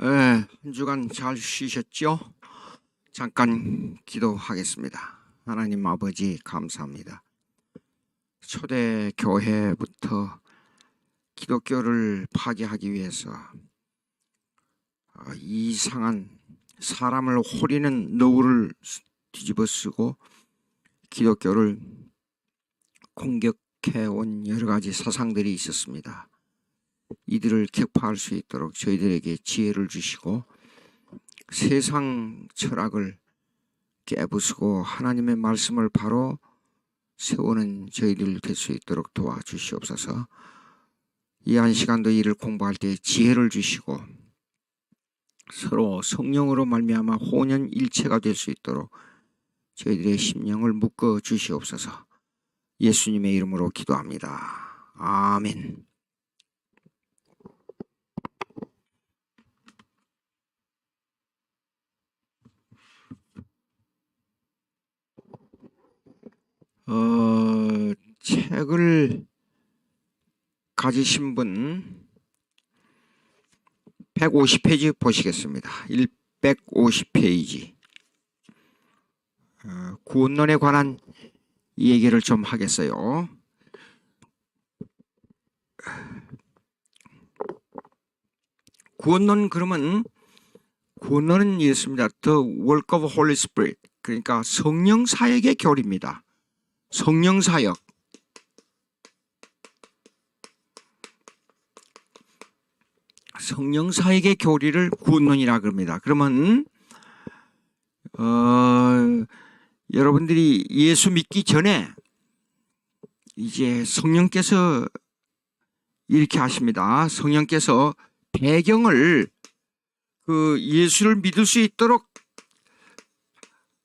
한 주간 잘 쉬셨죠? 잠깐 기도하겠습니다. 하나님 아버지 감사합니다. 초대 교회부터 기독교를 파괴하기 위해서 이상한 사람을 호리는 노를 뒤집어 쓰고 기독교를 공격해온 여러 가지 사상들이 있었습니다. 이들을 격파할 수 있도록 저희들에게 지혜를 주시고 세상 철학을 깨부수고 하나님의 말씀을 바로 세우는 저희들 될 수 있도록 도와주시옵소서. 이 한 시간도 이를 공부할 때 지혜를 주시고 서로 성령으로 말미암아 혼연일체가 될 수 있도록 저희들의 심령을 묶어 주시옵소서. 예수님의 이름으로 기도합니다. 아멘. 책을 가지신 분 150페이지 보시겠습니다. 150페이지 구원론에 관한 얘기를 좀 하겠어요. 구원론은 이렇습니다. The work of Holy Spirit, 그러니까 성령 사역의 교리입니다. 성령 사역. 성령 사역의 교리를 구원론이라 그럽니다. 그러면 여러분들이 예수 믿기 전에 이제 성령께서 이렇게 하십니다. 성령께서 배경을 예수를 믿을 수 있도록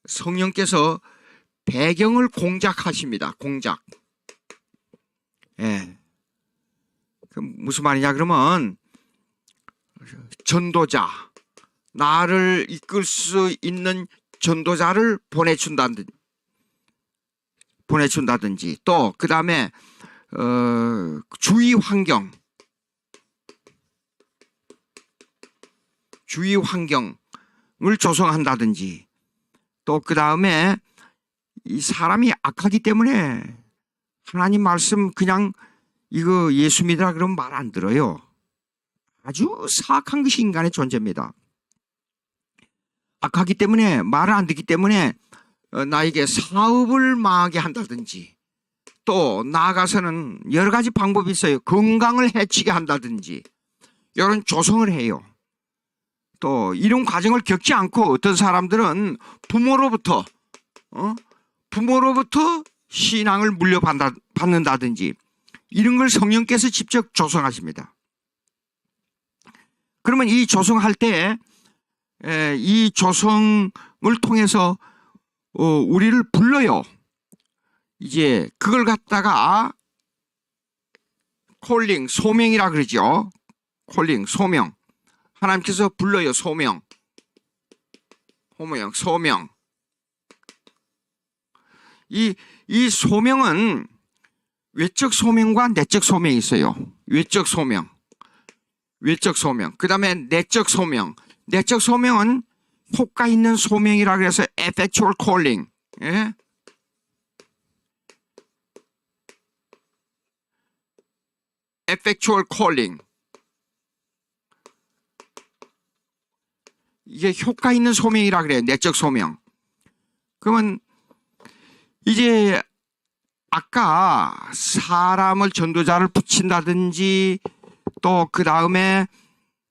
성령께서 배경을 공작하십니다. 공작. 예. 무슨 말이냐 그러면 전도자, 나를 이끌 수 있는 전도자를 보내준다든지 또 그 다음에 주위 환경을 조성한다든지 또 그 다음에 이 사람이 악하기 때문에 하나님 말씀 그냥 이거 예수 믿으라 그러면 말 안 들어요. 아주 사악한 것이 인간의 존재입니다. 악하기 때문에 말을 안 듣기 때문에 나에게 사업을 망하게 한다든지 또 나아가서는 여러 가지 방법이 있어요. 건강을 해치게 한다든지 이런 조성을 해요. 또 이런 과정을 겪지 않고 어떤 사람들은 부모로부터 신앙을 물려받는다든지 이런 걸 성령께서 직접 조성하십니다. 그러면 이 조성할 때 이 조성을 통해서 우리를 불러요. 이제 그걸 갖다가 콜링, 소명이라 그러죠. 콜링, 소명. 하나님께서 불러요. 소명. 소명. 이 소명은 외적 소명과 내적 소명이 있어요. 외적 소명. 그 다음에 내적 소명. 내적 소명은 효과 있는 소명이라 그래서 effectual calling. 예? effectual calling. 이게 효과 있는 소명이라 그래요. 내적 소명. 그러면 이제 아까 사람을 전도자를 붙인다든지 또 그 다음에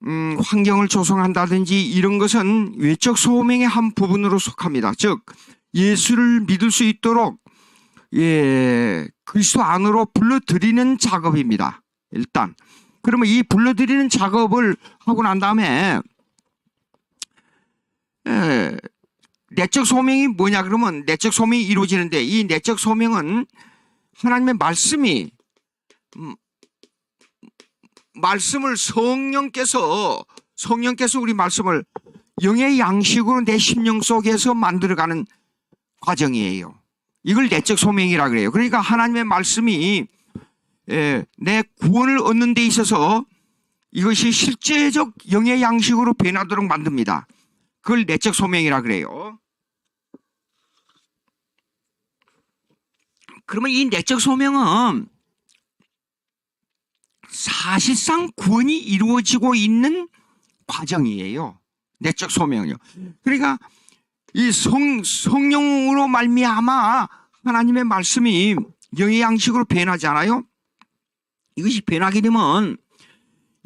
환경을 조성한다든지 이런 것은 외적 소명의 한 부분으로 속합니다. 즉 예수를 믿을 수 있도록 그리스도 안으로 불러들이는 작업입니다. 일단 그러면 이 불러들이는 작업을 하고 난 다음에 내적 소명이 뭐냐 그러면 내적 소명이 이루어지는데 이 내적 소명은 하나님의 말씀을 성령께서 우리 말씀을 영의 양식으로 내 심령 속에서 만들어가는 과정이에요. 이걸 내적 소명이라 그래요. 그러니까 하나님의 말씀이 내 구원을 얻는 데 있어서 이것이 실제적 영의 양식으로 변하도록 만듭니다. 그걸 내적 소명이라 그래요. 그러면 이 내적 소명은 사실상 구원이 이루어지고 있는 과정이에요. 내적 소명은요. 그러니까 이 성령으로 말미암아 하나님의 말씀이 영의 양식으로 변하잖아요. 이것이 변하게 되면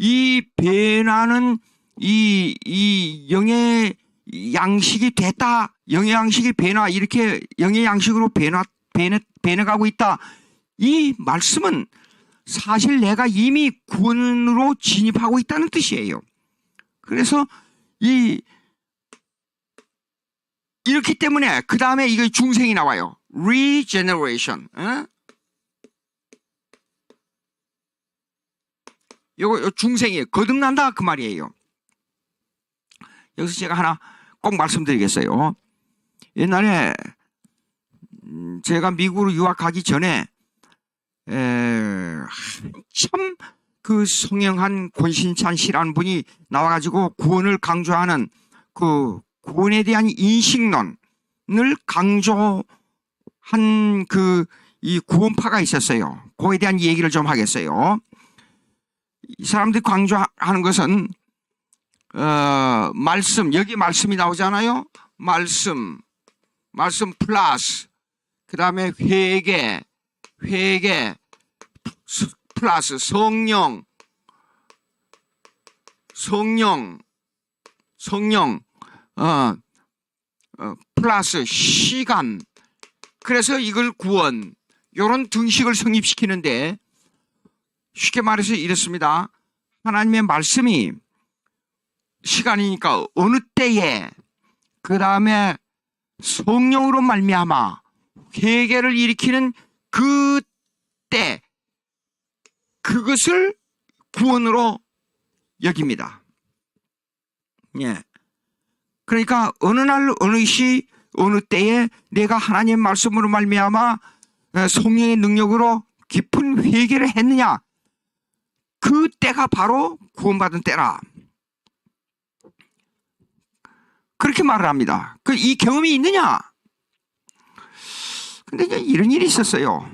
이 변하는 이 영의 양식이 됐다. 영의 양식이 이렇게 영의 양식으로 변해가고 있다. 이 말씀은 사실 내가 이미 구원으로 진입하고 있다는 뜻이에요. 그래서 이렇기 때문에 그 다음에 이거 중생이 나와요. regeneration. 이거 중생이에요. 거듭난다 그 말이에요. 여기서 제가 하나 꼭 말씀드리겠어요. 옛날에 제가 미국으로 유학하기 전에 한참 그 성령한 권신찬 씨라는 분이 나와가지고 구원을 강조하는 그 구원에 대한 인식론을 강조한 이 구원파가 있었어요. 그거에 대한 얘기를 좀 하겠어요. 이 사람들이 강조하는 것은 말씀, 여기 말씀이 나오잖아요. 말씀 플러스 그 다음에 회개 플러스 성령 플러스 시간. 그래서 이걸 구원, 이런 등식을 성립시키는데, 쉽게 말해서 이렇습니다. 하나님의 말씀이 시간이니까 어느 때에, 그 다음에 성령으로 말미암아 회개를 일으키는 그때, 그것을 구원으로 여깁니다. 예. 그러니까 어느 날 어느 시 어느 때에 내가 하나님의 말씀으로 말미암아 성령의 능력으로 깊은 회개를 했느냐, 그 때가 바로 구원받은 때라. 그렇게 말을 합니다. 이 경험이 있느냐? 근데 이제 이런 일이 있었어요.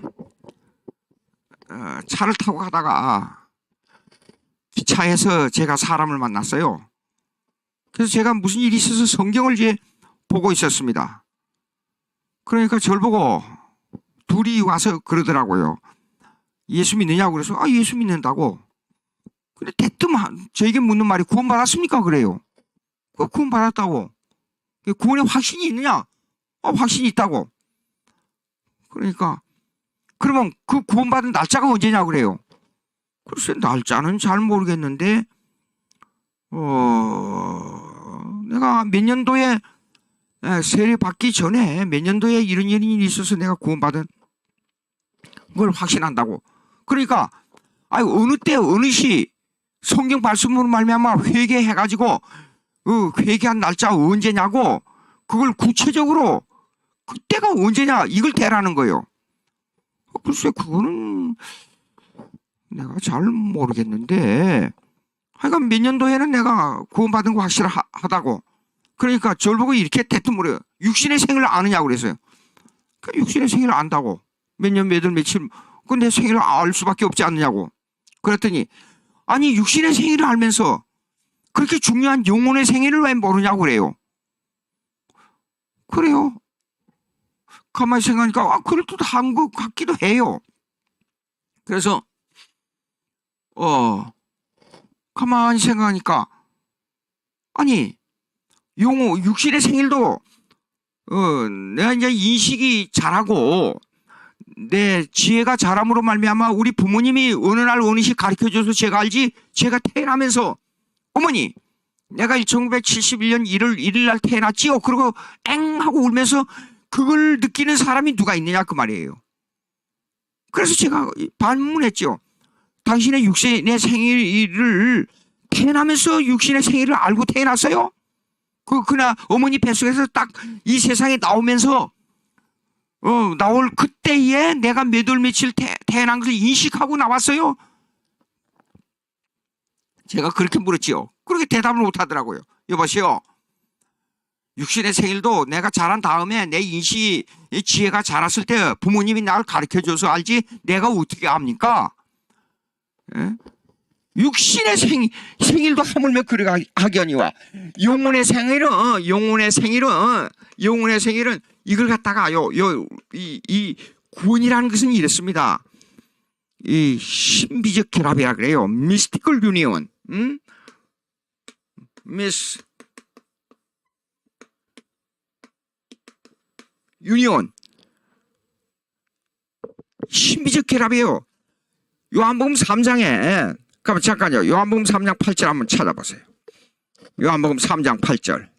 차를 타고 가다가 기차에서 제가 사람을 만났어요. 그래서 제가 무슨 일이 있어서 성경을 이제 보고 있었습니다. 그러니까 저를 보고 둘이 와서 그러더라고요. 예수 믿느냐고. 그래서 예수 믿는다고. 근데 대뜸 저에게 묻는 말이 구원받았습니까? 그래요. 구원받았다고. 구원에 확신이 있느냐? 확신이 있다고. 그러니까 그러면 그 구원받은 날짜가 언제냐 그래요. 글쎄 날짜는 잘 모르겠는데 내가 몇 년도에 세례 받기 전에 몇 년도에 이런 일이 있어서 내가 구원받은 걸 확신한다고. 그러니까 어느 때 어느 시 성경 말씀으로 말미암아 회개해가지고 회개한 날짜가 언제냐고, 그걸 구체적으로 그때가 언제냐 이걸 대라는 거예요. 글쎄 그거는 내가 잘 모르겠는데 하여간 몇 년도에는 내가 구원받은 거 확실하다고. 그러니까 저를 보고 이렇게 대뜸 물어요. 육신의 생일을 아느냐고 그랬어요. 육신의 생일을 안다고. 몇 년 몇 월 며칠 내 생일을 알 수밖에 없지 않느냐고. 그랬더니 아니 육신의 생일을 알면서 그렇게 중요한 영혼의 생일을 왜 모르냐고 그래요. 그래요. 가만히 생각하니까 그럴듯한 것 같기도 해요. 그래서 가만히 생각하니까 아니 육신의 생일도 내가 이제 인식이 잘하고 내 지혜가 자람으로 말미암아 우리 부모님이 어느 날 어느 시 가르쳐줘서 제가 알지. 제가 태어나면서 어머니 내가 1971년 1월 1일 날 태어났지요. 그러고 엥 하고 울면서 그걸 느끼는 사람이 누가 있느냐 그 말이에요. 그래서 제가 반문했죠. 당신의 육신의 생일을 태어나면서 육신의 생일을 알고 태어났어요? 그나 어머니 뱃속에서 딱 이 세상에 나오면서 나올 그때에 내가 몇 월 며칠 태어난 것을 인식하고 나왔어요? 제가 그렇게 물었지요. 그렇게 대답을 못 하더라고요. 여보세요. 육신의 생일도 내가 자란 다음에 내 인식이 지혜가 자랐을 때 부모님이 나를 가르쳐줘서 알지 내가 어떻게 압니까? 예? 육신의 생일도 하물며 그래 하견이와 영혼의 생일은 이걸 갖다가 이 구원이라는 것은 이렇습니다. 이 신비적 결합이라 그래요. 미스티컬 유니온. 유니온. 신비적 결합이에요. 요한복음 3장에 잠깐요. 요한복음 3장 8절 한번 찾아보세요. 요한복음 3장 8절.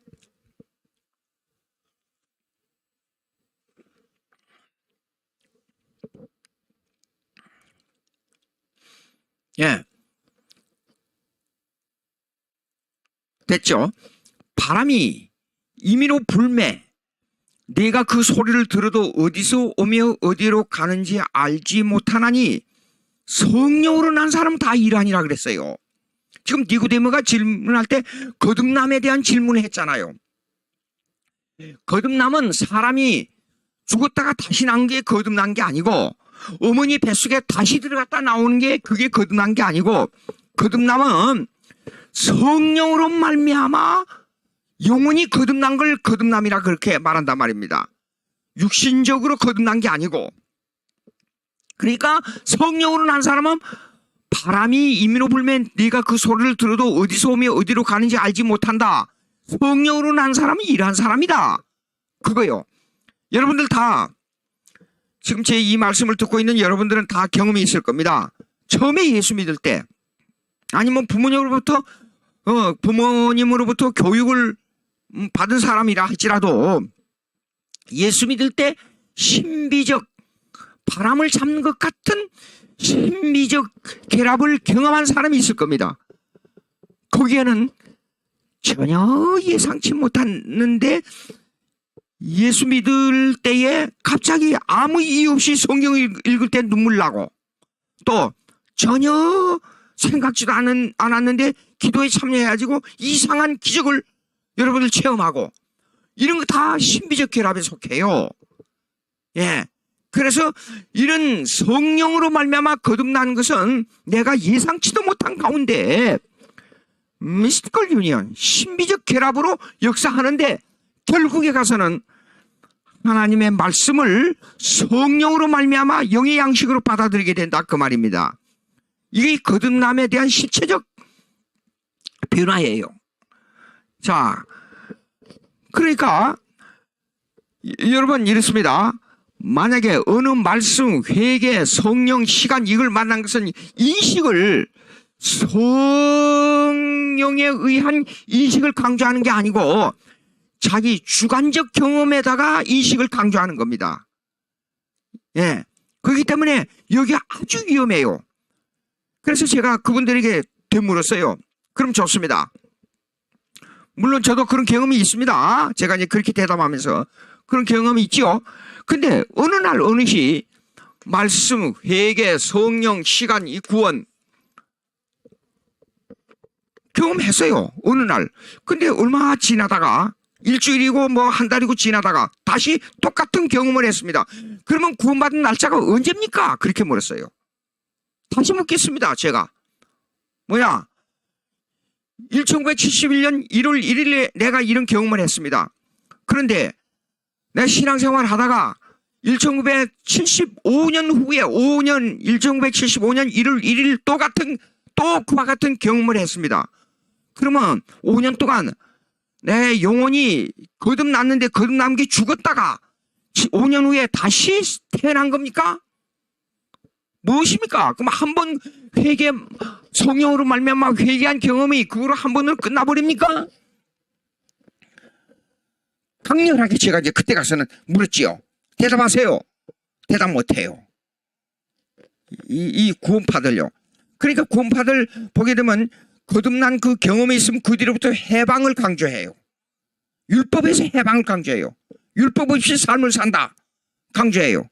예. 됐죠? 바람이 임의로 불매. 네가 그 소리를 들어도 어디서 오며 어디로 가는지 알지 못하나니 성령으로 난 사람은 다 이러하니라 그랬어요. 지금 니고데모가 질문할 때 거듭남에 대한 질문을 했잖아요. 거듭남은 사람이 죽었다가 다시 난 게 거듭난 게 아니고 어머니 뱃속에 다시 들어갔다 나오는 게 그게 거듭난 게 아니고 거듭남은 성령으로 말미암아 영혼이 거듭난 걸 거듭남이라 그렇게 말한단 말입니다. 육신적으로 거듭난 게 아니고 그러니까 성령으로 난 사람은 바람이 임의로 불면 네가 그 소리를 들어도 어디서 오며 어디로 가는지 알지 못한다. 성령으로 난 사람은 이러한 사람이다. 그거요. 여러분들 다 지금 제 이 말씀을 듣고 있는 여러분들은 다 경험이 있을 겁니다. 처음에 예수 믿을 때 아니면 부모님으로부터 교육을 받은 사람이라 할지라도 예수 믿을 때 신비적 바람을 잡는 것 같은 신비적 결합을 경험한 사람이 있을 겁니다. 거기에는 전혀 예상치 못했는데 예수 믿을 때에 갑자기 아무 이유 없이 성경을 읽을 때 눈물 나고 또 전혀 생각지도 않았는데 기도에 참여해가지고 이상한 기적을 여러분들 체험하고 이런 거 다 신비적 결합에 속해요. 예. 그래서 이런 성령으로 말미암아 거듭나는 것은 내가 예상치도 못한 가운데 미스티컬 유니언 신비적 결합으로 역사하는데 결국에 가서는 하나님의 말씀을 성령으로 말미암아 영의 양식으로 받아들이게 된다 그 말입니다. 이게 거듭남에 대한 실체적 변화예요. 자, 그러니까 여러분 이렇습니다. 만약에 어느 말씀, 회개, 성령, 시간 이걸 만난 것은 인식을 성령에 의한 인식을 강조하는 게 아니고 자기 주관적 경험에다가 인식을 강조하는 겁니다. 예. 그렇기 때문에 여기 아주 위험해요. 그래서 제가 그분들에게 되물었어요. 그럼 좋습니다. 물론 저도 그런 경험이 있습니다. 제가 이제 그렇게 대답하면서 그런 경험이 있죠. 근데 어느 날 어느 시 말씀, 회개, 성령, 시간, 이 구원 경험했어요. 어느 날. 근데 얼마 지나다가 일주일이고 뭐 한 달이고 지나다가 다시 똑같은 경험을 했습니다. 그러면 구원받은 날짜가 언제입니까? 그렇게 물었어요. 다시 묻겠습니다. 제가. 뭐야? 1971년 1월 1일에 내가 이런 경험을 했습니다. 그런데 내가 신앙생활 하다가 1975년 후에 1975년 1월 1일 또 그와 같은 경험을 했습니다. 그러면 5년 동안 내 영혼이 거듭났는데 거듭난 게 죽었다가 5년 후에 다시 태어난 겁니까? 무엇입니까? 그럼 한 번 성령으로 말미암아 회개한 경험이 그거로 한 번으로 끝나버립니까? 강렬하게 제가 이제 그때 가서는 물었지요. 대답하세요. 대답 못해요. 이 구원파들요. 그러니까 구원파들 보게 되면 거듭난 그 경험이 있으면 그 뒤로부터 해방을 강조해요. 율법에서 해방을 강조해요. 율법 없이 삶을 산다. 강조해요.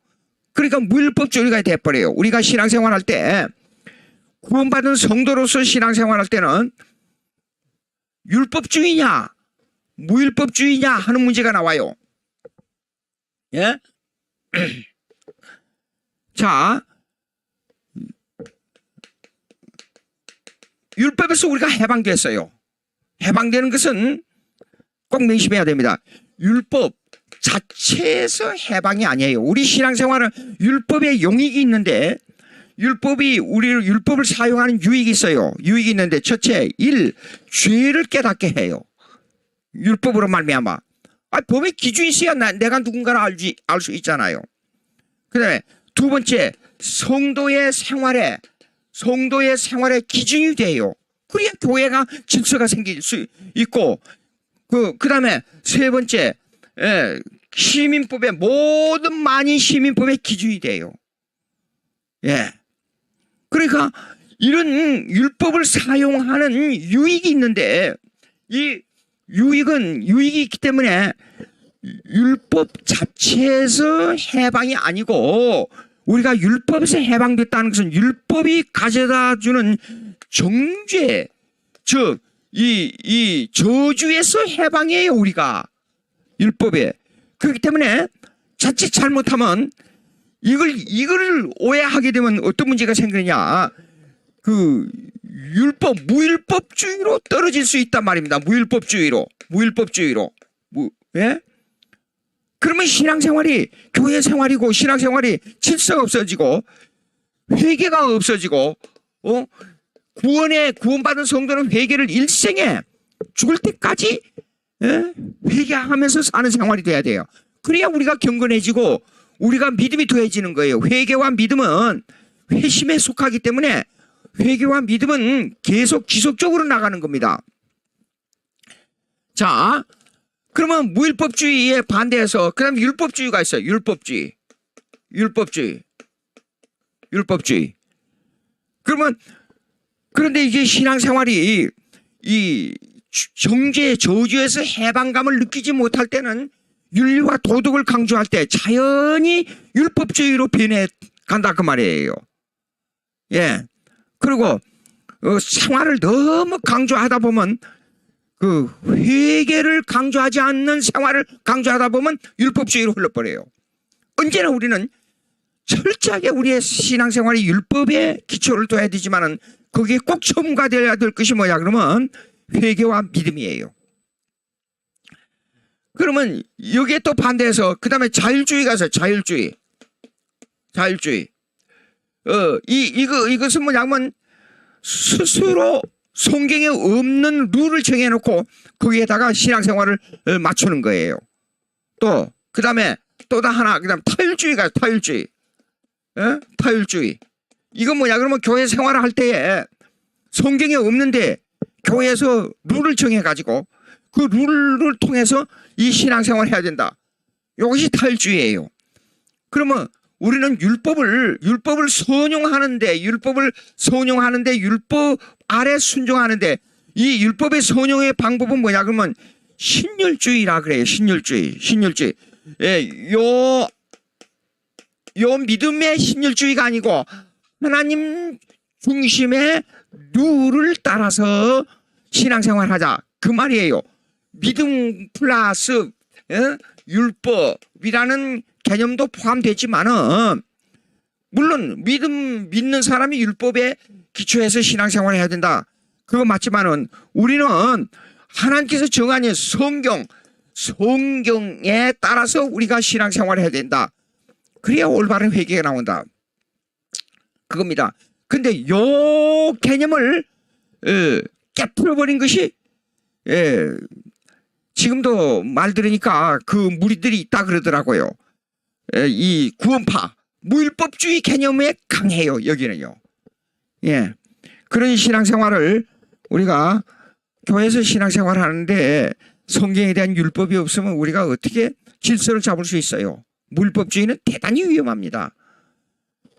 그러니까 무율법주의가 돼버려요. 우리가 신앙생활 할 때 구원받은 성도로서 신앙생활할 때는 율법주의냐 무율법주의냐 하는 문제가 나와요. 예? 자, 율법에서 우리가 해방됐어요. 해방되는 것은 꼭 명심해야 됩니다. 율법 자체에서 해방이 아니에요. 우리 신앙생활은 율법에 용익이 있는데 우리를 율법을 사용하는 유익이 있어요. 유익이 있는데 첫째, 죄를 깨닫게 해요. 율법으로 말미암아. 법에 기준이 있어야 내가 누군가를 알 수 있잖아요. 그 다음에 두 번째, 성도의 생활에 기준이 돼요. 그래야 교회가 질서가 생길 수 있고, 그 다음에 세 번째, 시민법의 모든 많은 시민법의 기준이 돼요. 예. 그러니까 이런 율법을 사용하는 유익이 있는데 이 유익이 있기 때문에 율법 자체에서 해방이 아니고 우리가 율법에서 해방됐다는 것은 율법이 가져다 주는 정죄, 즉 이 저주에서 해방이에요. 우리가 율법에. 그렇기 때문에 자칫 잘못하면 이걸 오해하게 되면 어떤 문제가 생기느냐, 무율법주의로 떨어질 수 있단 말입니다. 무율법주의로. 예? 그러면 신앙생활이, 교회 생활이고 신앙생활이 질서가 없어지고, 회개가 없어지고, 구원받은 성도는 회개를 일생에 죽을 때까지, 회개하면서 사는 생활이 돼야 돼요. 그래야 우리가 경건해지고, 우리가 믿음이 더해지는 거예요. 회개와 믿음은 회심에 속하기 때문에 회개와 믿음은 계속 지속적으로 나가는 겁니다. 자, 그러면 무율법주의에 반대해서 그 다음에 율법주의가 있어요. 율법주의. 그런데 이게 신앙생활이 이 정죄, 저주에서 해방감을 느끼지 못할 때는 윤리와 도덕을 강조할 때 자연히 율법주의로 변해 간다 그 말이에요. 예. 그리고 생활을 너무 강조하다 보면 회개를 강조하지 않는 생활을 강조하다 보면 율법주의로 흘러버려요. 언제나 우리는 철저하게 우리의 신앙생활이 율법에 기초를 둬야 되지만은 거기에 꼭 첨가되어야 될 것이 뭐냐 그러면 회개와 믿음이에요. 그러면 여기에 또 반대해서 그 다음에 자율주의가 있어요. 자율주의. 이것은 뭐냐면 스스로 성경에 없는 룰을 정해놓고 거기에다가 신앙생활을 맞추는 거예요. 또 그 다음에 또 하나 그 다음 타율주의가 타율주의. 타율주의. 이건 뭐냐 그러면 교회 생활을 할 때에 성경에 없는데 교회에서 룰을 정해가지고 그 룰을 통해서 이 신앙생활을 해야 된다. 이것이 타율주의예요. 그러면 우리는 율법을 선용하는데 율법 아래 순종하는데 이 율법의 선용의 방법은 뭐냐 그러면 신율주의라 그래요. 신율주의. 예, 요 믿음의 신율주의가 아니고 하나님 중심의 룰을 따라서 신앙생활하자 그 말이에요. 믿음 플러스 율법이라는 개념도 포함되지만은 물론 믿는 사람이 율법에 기초해서 신앙생활을 해야 된다. 그거 맞지만은 우리는 하나님께서 정한 성경에 따라서 우리가 신앙생활을 해야 된다. 그래야 올바른 회개가 나온다. 그겁니다. 근데 요 개념을 깨풀어버린 것이 지금도 말 들으니까 그 무리들이 있다 그러더라고요. 이 구원파 무율법주의 개념에 강해요. 여기는요. 예, 그런 신앙생활을 우리가 교회에서 신앙생활을 하는데 성경에 대한 율법이 없으면 우리가 어떻게 질서를 잡을 수 있어요? 무율법주의는 대단히 위험합니다.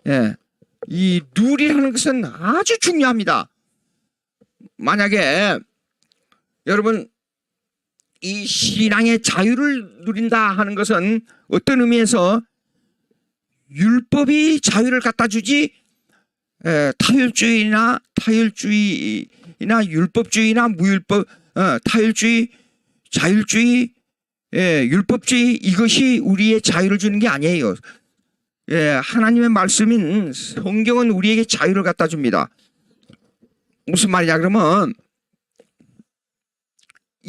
예, 이 룰이라는 것은 아주 중요합니다. 만약에 여러분 이 신앙의 자유를 누린다 하는 것은 어떤 의미에서 율법이 자유를 갖다 주지 타율주의나 율법주의나 무율법, 타율주의, 자율주의, 율법주의, 이것이 우리의 자유를 주는 게 아니에요. 하나님의 말씀인 성경은 우리에게 자유를 갖다 줍니다. 무슨 말이냐 그러면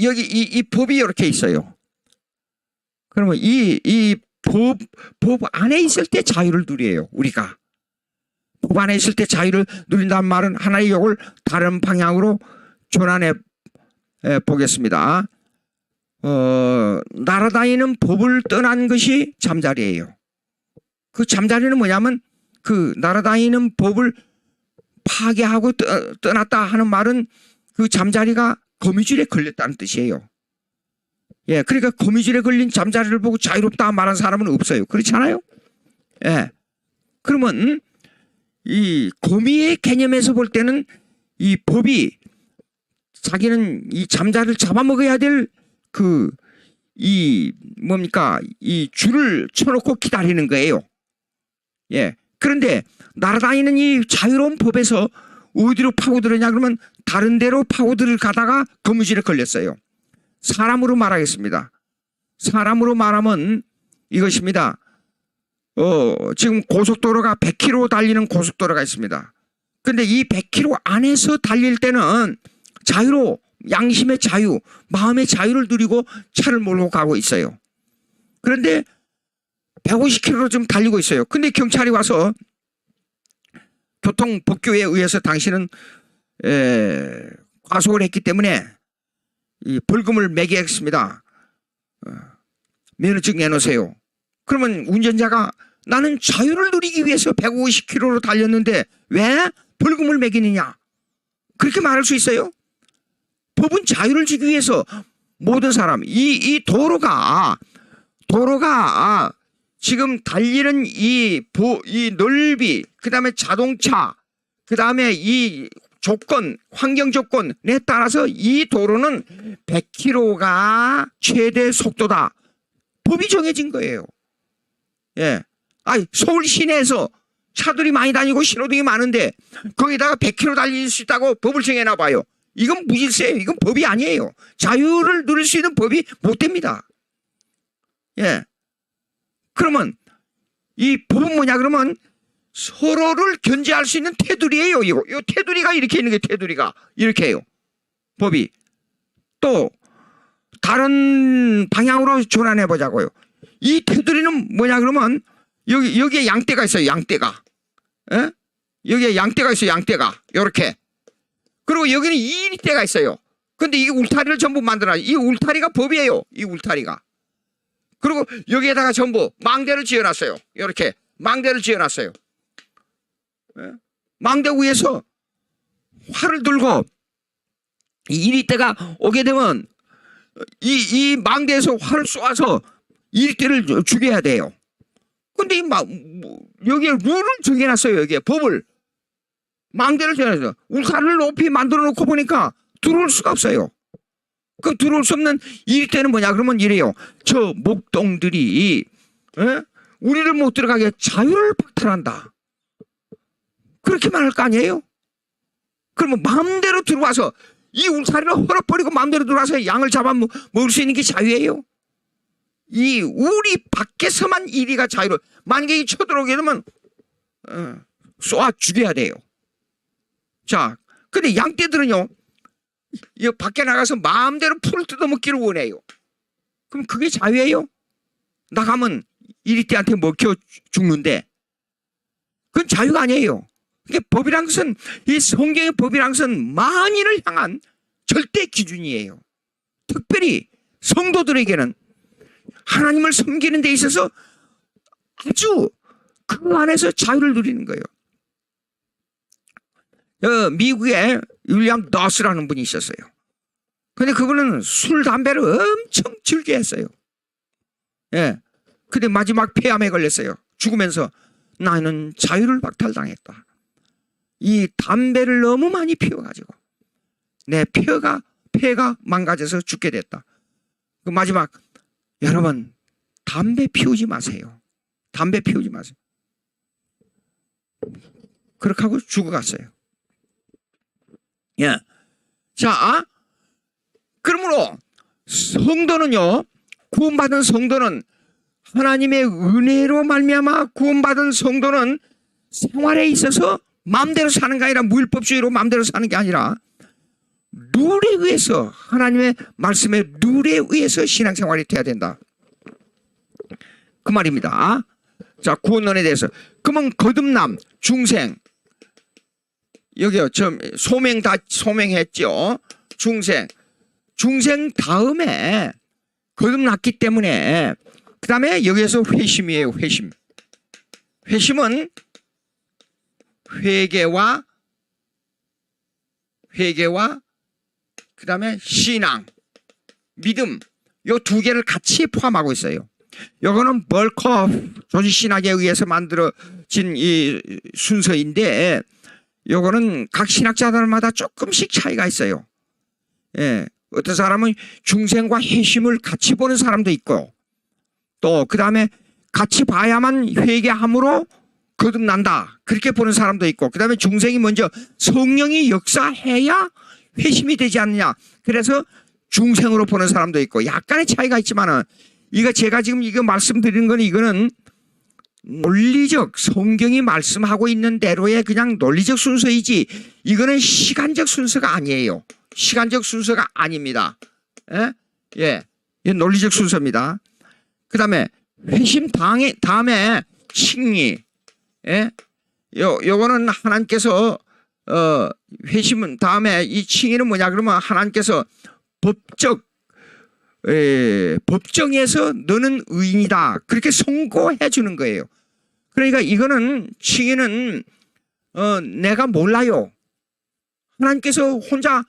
여기 이 법이 이렇게 있어요. 그러면 이 법 안에 있을 때 자유를 누려요. 우리가 법 안에 있을 때 자유를 누린다는 말은 하나의 욕을 다른 방향으로 전환해 보겠습니다. 날아다니는 법을 떠난 것이 잠자리예요. 그 잠자리는 뭐냐면 그 날아다니는 법을 파괴하고 떠났다 하는 말은 그 잠자리가 거미줄에 걸렸다는 뜻이에요. 그러니까 거미줄에 걸린 잠자리를 보고 자유롭다 말하는 사람은 없어요. 그렇지 않아요? 그러면 이 거미의 개념에서 볼 때는 이 법이 자기는 이 잠자리를 잡아먹어야 될 이 줄을 쳐놓고 기다리는 거예요. 그런데 날아다니는 이 자유로운 법에서 어디로 파고들었냐 그러면 다른 데로 파고들 가다가 거미줄에 걸렸어요. 사람으로 말하겠습니다. 사람으로 말하면 이것입니다. 지금 고속도로가 100km 달리는 고속도로가 있습니다. 근데 이 100km 안에서 달릴 때는 자유로 양심의 자유, 마음의 자유를 누리고 차를 몰고 가고 있어요. 그런데 150km로 좀 달리고 있어요. 근데 경찰이 와서 교통법규에 의해서 당신은 과속을 했기 때문에 이 벌금을 매기겠습니다. 면허증 내놓으세요. 그러면 운전자가 나는 자유를 누리기 위해서 150km로 달렸는데 왜 벌금을 매기느냐? 그렇게 말할 수 있어요? 법은 자유를 주기 위해서 모든 사람, 이 도로가 지금 달리는 이 넓이, 그 다음에 자동차, 그 다음에 이 조건, 환경 조건에 따라서 이 도로는 100km가 최대 속도다. 법이 정해진 거예요. 서울 시내에서 차들이 많이 다니고 신호등이 많은데 거기다가 100km 달릴 수 있다고 법을 정해놔 봐요. 이건 무질서예요. 이건 법이 아니에요. 자유를 누릴 수 있는 법이 못 됩니다. 그러면 이 법은 뭐냐 그러면 서로를 견제할 수 있는 테두리예요. 이 테두리가 이렇게 있는 게 테두리가 이렇게 해요. 법이. 또 다른 방향으로 전환해 보자고요. 이 테두리는 뭐냐 그러면 여기에 양떼가 있어요. 양떼가. 여기에 양떼가 있어요. 양떼가. 이렇게. 그리고 여기는 이리떼가 있어요. 근데 이 울타리를 전부 만들어놔요. 이 울타리가 법이에요. 이 울타리가. 그리고 여기에다가 전부 망대를 지어놨어요. 이렇게 망대를 지어놨어요. 망대 위에서 활을 들고 이리떼가 오게 되면 이 망대에서 활을 쏘아서 이리떼를 죽여야 돼요. 근데 여기에 룰을 정해놨어요. 여기에 법을. 망대를 정해놨어요. 울타리를 높이 만들어 놓고 보니까 들어올 수가 없어요. 그 들어올 수 없는 이리떼는 뭐냐 그러면 이래요. 저 목동들이 우리를 못 들어가게 자유를 박탈한다. 그렇게 말할 거 아니에요? 그러면 마음대로 들어와서 이 울타리를 헐어버리고 마음대로 들어와서 양을 잡아 먹을 수 있는 게 자유예요? 이 우리 밖에서만 이리가 자유로, 만약에 쳐들어오게 되면 쏘아 죽여야 돼요. 자, 근데 양떼들은요, 이 밖에 나가서 마음대로 풀을 뜯어먹기를 원해요. 그럼 그게 자유예요? 나가면 이리떼한테 먹혀 죽는데 그건 자유가 아니에요. 그러니까 법이란 것은, 이 성경의 법이란 것은 만인을 향한 절대 기준이에요. 특별히 성도들에게는 하나님을 섬기는 데 있어서 아주 그 안에서 자유를 누리는 거예요. 미국에 윌리엄 더스라는 분이 있었어요. 근데 그분은 술, 담배를 엄청 즐겨했어요. 근데 마지막 폐암에 걸렸어요. 죽으면서 나는 자유를 박탈당했다. 이 담배를 너무 많이 피워가지고 내 폐가 망가져서 죽게 됐다. 그 마지막, 여러분 담배 피우지 마세요. 담배 피우지 마세요. 그렇게 하고 죽어갔어요. 예. 자, 그러므로 성도는요, 구원받은 성도는 하나님의 은혜로 말미암아 구원받은 성도는 생활에 있어서 마음대로 사는 게 아니라, 무율법주의로 마음대로 사는 게 아니라 룰에 의해서, 하나님의 말씀의 룰에 의해서 신앙생활이 돼야 된다, 그 말입니다. 자, 구원론에 대해서. 그러면 거듭남, 중생, 여기요, 소명 다 소명했죠. 중생 다음에 거듭났기 때문에, 그 다음에 여기에서 회심이에요. 회심은 회개와 그 다음에 신앙, 믿음, 요 두 개를 같이 포함하고 있어요. 요거는 벌커프 조직신학에 의해서 만들어진 이 순서인데, 요거는 각 신학자들마다 조금씩 차이가 있어요. 예, 어떤 사람은 중생과 회심을 같이 보는 사람도 있고, 또 그 다음에 같이 봐야만 회개함으로 거듭난다, 그렇게 보는 사람도 있고, 그 다음에 중생이 먼저 성령이 역사해야 회심이 되지 않느냐, 그래서 중생으로 보는 사람도 있고, 약간의 차이가 있지만은, 이거 제가 지금 이거 말씀드리는 건, 이거는 논리적, 성경이 말씀하고 있는 대로의 그냥 논리적 순서이지, 이거는 시간적 순서가 아니에요. 시간적 순서가 아닙니다. 예? 예. 이건 논리적 순서입니다. 그 다음에 회심 다음에 칭의. 예? 요거는 하나님께서, 회심은 다음에 이 칭의는 뭐냐 그러면, 하나님께서 법정에서 너는 의인이다, 그렇게 선고해 주는 거예요. 그러니까 이거는, 칭의는 내가 몰라요. 하나님께서 혼자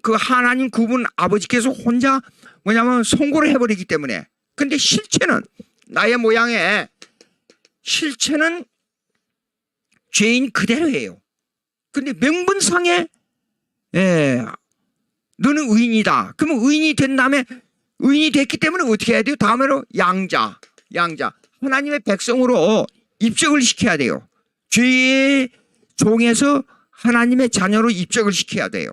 그 하나님 그분 아버지께서 혼자 뭐냐면 선고를 해버리기 때문에. 근데 실체는, 나의 모양의 실체는 죄인 그대로예요. 근데 명분상에 너는 의인이다. 그러면 의인이 된 다음에, 의인이 됐기 때문에 어떻게 해야 돼요? 다음으로 양자. 하나님의 백성으로 입적을 시켜야 돼요. 죄의 종에서 하나님의 자녀로 입적을 시켜야 돼요.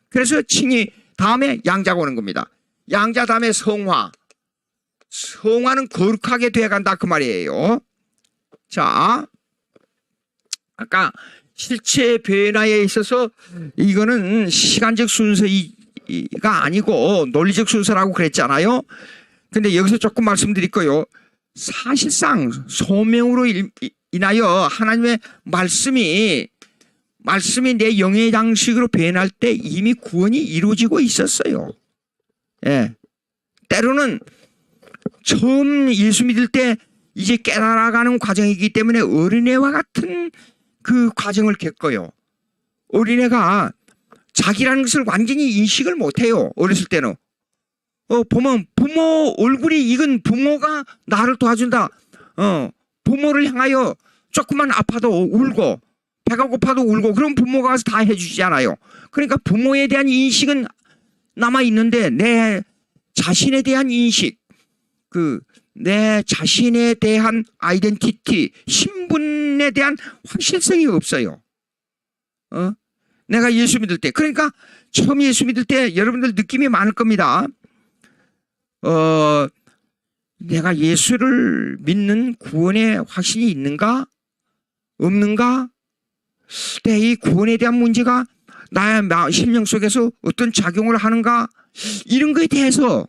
그래서 칭의 다음에 양자가 오는 겁니다. 양자 다음에 성화. 성화는 거룩하게 돼간다, 그 말이에요. 자, 아까 실체 변화에 있어서 이거는 시간적 순서가 아니고 논리적 순서라고 그랬잖아요. 근데 여기서 조금 말씀드릴 거요. 사실상 소명으로 인하여 하나님의 말씀이 내 영의 양식으로 변할 때 이미 구원이 이루어지고 있었어요. 예. 때로는 처음 예수 믿을 때 이제 깨달아가는 과정이기 때문에 어린애와 같은 그 과정을 겪어요. 어린애가 자기라는 것을 완전히 인식을 못해요. 어렸을 때는. 보면 부모 얼굴이 익은 부모가 나를 도와준다. 부모를 향하여 조금만 아파도 울고, 배가 고파도 울고, 그럼 부모가 와서 다 해주지 않아요. 그러니까 부모에 대한 인식은 남아있는데, 내 자신에 대한 인식, 내 자신에 대한 아이덴티티, 신분에 대한 확실성이 없어요. 내가 예수 믿을 때, 그러니까 처음 예수 믿을 때 여러분들 느낌이 많을 겁니다. 내가 예수를 믿는 구원의 확신이 있는가? 없는가? 이 구원에 대한 문제가 나의 심령 속에서 어떤 작용을 하는가? 이런 거에 대해서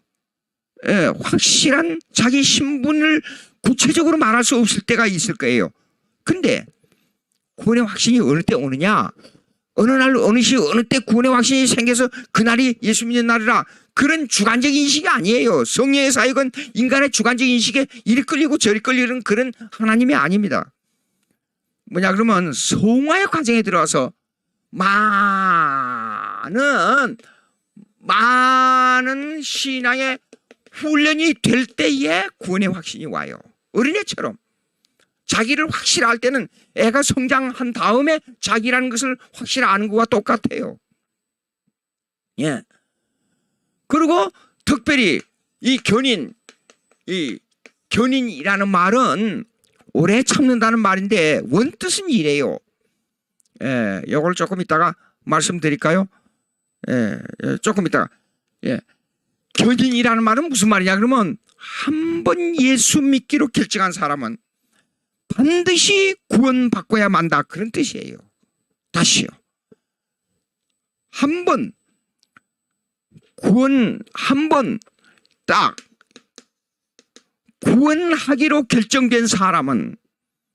확실한 자기 신분을 구체적으로 말할 수 없을 때가 있을 거예요. 근데 구원의 확신이 어느 때 오느냐? 어느 날, 어느 시, 어느 때 구원의 확신이 생겨서 그날이 예수 믿는 날이라, 그런 주관적 인식이 아니에요. 성령의 사역은 인간의 주관적 인식에 이리 끌리고 저리 끌리는 그런 하나님이 아닙니다. 뭐냐 그러면 성화의 과정에 들어와서 많은 신앙의 훈련이 될 때에 구원의 확신이 와요. 어린애처럼. 자기를 확실할 때는 애가 성장한 다음에 자기라는 것을 확실히 아는 것과 똑같아요. 예. 그리고 특별히 이 견인이라는 말은 오래 참는다는 말인데 원뜻은 이래요. 요걸 조금 이따가 말씀드릴까요? 조금 이따가. 견인이라는 말은 무슨 말이냐 그러면 한 번 예수 믿기로 결정한 사람은 반드시 구원받고야 만다 그런 뜻이에요. 다시요. 한 번 딱 구원하기로 결정된 사람은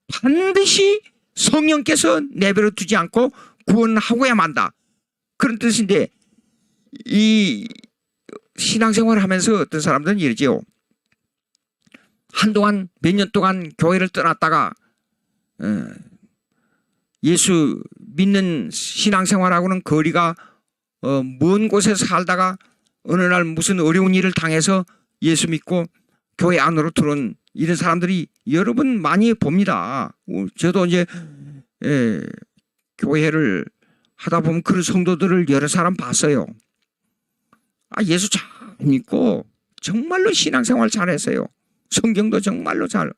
반드시 성령께서 내버려 두지 않고 구원하고야 만다 그런 뜻인데, 이 신앙생활을 하면서 어떤 사람들은 이러지요. 한동안 몇 년 동안 교회를 떠났다가 예수 믿는 신앙생활하고는 거리가 먼 곳에서 살다가 어느 날 무슨 어려운 일을 당해서 예수 믿고 교회 안으로 들어온 이런 사람들이 여러 번 많이 봅니다. 저도 이제 교회를 하다 보면 그런 성도들을 여러 사람 봤어요. 예수 잘 믿고 정말로 신앙생활 잘했어요. 성경도 정말로 잘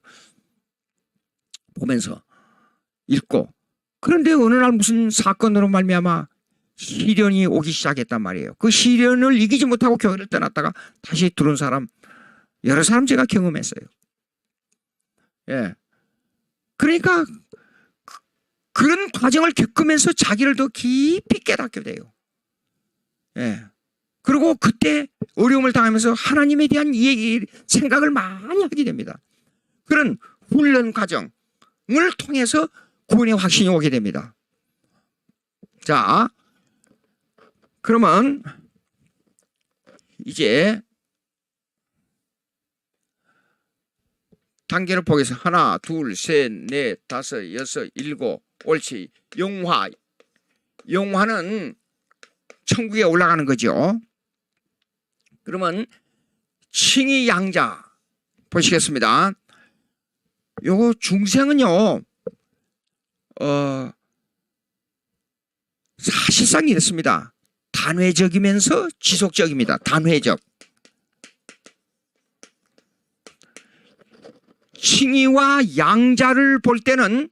보면서 읽고, 그런데 어느 날 무슨 사건으로 말미암아 시련이 오기 시작했단 말이에요. 그 시련을 이기지 못하고 교회를 떠났다가 다시 들어온 사람 여러 사람 제가 경험했어요. 그러니까 그런 과정을 겪으면서 자기를 더 깊이 깨닫게 돼요. 그리고 그때 어려움을 당하면서 하나님에 대한 생각을 많이 하게 됩니다. 그런 훈련 과정을 통해서 구원의 확신이 오게 됩니다. 자, 그러면 이제 단계를 보겠습니다. 하나, 둘, 셋, 넷, 다섯, 여섯, 일곱. 옳지. 영화는 천국에 올라가는 거죠. 그러면 칭의 양자 보시겠습니다. 요거 중생은요, 사실상 이렇습니다. 단회적이면서 지속적입니다. 단회적. 칭의와 양자를 볼 때는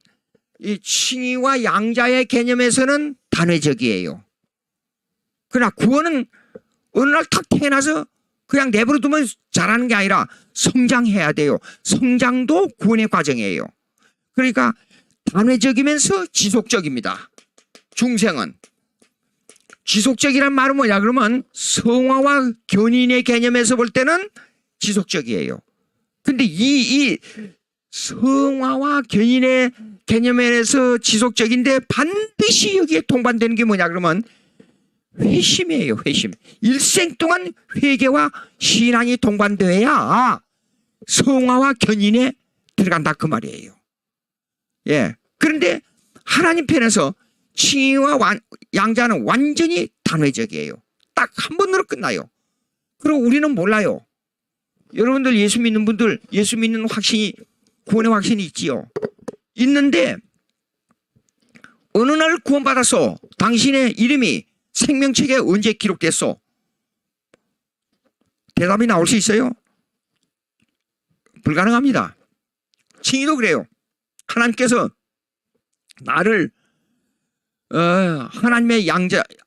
이 칭의와 양자의 개념에서는 단회적이에요. 그러나 구원은 어느 날 탁 태어나서 그냥 내버려 두면 잘하는 게 아니라 성장해야 돼요. 성장도 구원의 과정이에요. 그러니까 단회적이면서 지속적입니다. 중생은. 지속적이란 말은 뭐냐 그러면 성화와 견인의 개념에서 볼 때는 지속적이에요. 근데 이 성화와 견인의 개념에서 지속적인데 반드시 여기에 동반되는 게 뭐냐 그러면 회심이에요. 회심. 일생 동안 회개와 신앙이 동반되어야 성화와 견인에 들어간다 그 말이에요. 그런데 하나님 편에서 칭의와 양자는 완전히 단회적이에요. 딱 한 번으로 끝나요. 그리고 우리는 몰라요. 여러분들 예수 믿는 분들 예수 믿는 확신이 구원의 확신이 있지요. 있는데 어느 날 구원받았어. 당신의 이름이 생명책에 언제 기록됐어? 대답이 나올 수 있어요? 불가능합니다. 칭의도 그래요. 하나님께서 나를 하나님의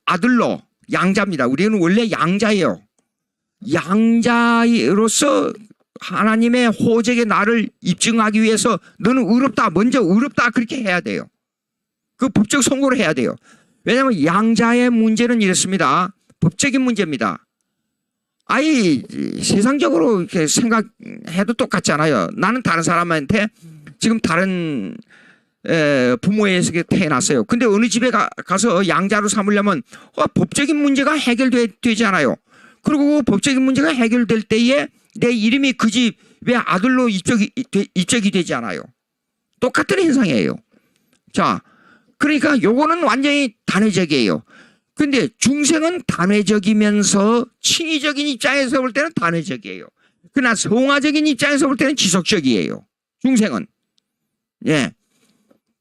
아들로 양자입니다. 우리는 원래 양자예요. 양자로서 하나님의 호적에 나를 입증하기 위해서 너는 의롭다. 먼저 의롭다 그렇게 해야 돼요. 그 법적 선고를 해야 돼요. 왜냐하면 양자의 문제는 이렇습니다. 법적인 문제입니다. 세상적으로 이렇게 생각해도 똑같잖아요. 나는 다른 사람한테 지금 다른 부모에서 태어났어요. 근데 어느 집에 가서 양자로 삼으려면 법적인 문제가 해결되지 않아요. 그리고 법적인 문제가 해결될 때에 내 이름이 그 집의 아들로 입적이 되지 않아요. 똑같은 현상이에요. 자, 그러니까 요거는 완전히 단회적이에요. 근데 중생은 단회적이면서 칭의적인 입장에서 볼 때는 단회적이에요. 그러나 성화적인 입장에서 볼 때는 지속적이에요. 중생은.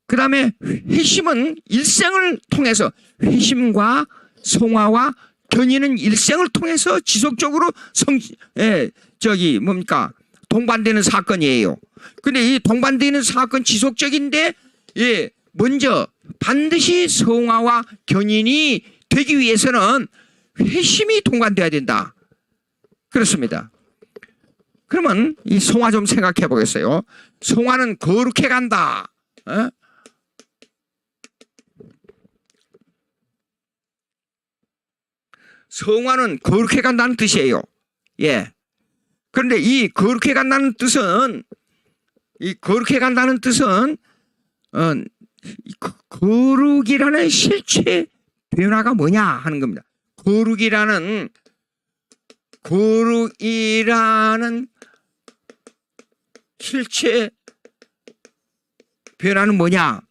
그 다음에 회심은 일생을 통해서 회심과 성화와 견인은 일생을 통해서 지속적으로 동반되는 사건이에요. 근데 이 동반되는 사건 지속적인데 먼저 반드시 성화와 견인이 되기 위해서는 회심이 동반돼야 된다. 그렇습니다. 그러면 이 성화 좀 생각해 보겠어요. 성화는 거룩해 간다. 성화는 거룩해 간다는 뜻이에요. 예. 그런데 이 거룩해 간다는 뜻은 거룩이라는 실체 변화가 뭐냐 하는 겁니다. 거룩이라는 실체 변화는 뭐냐?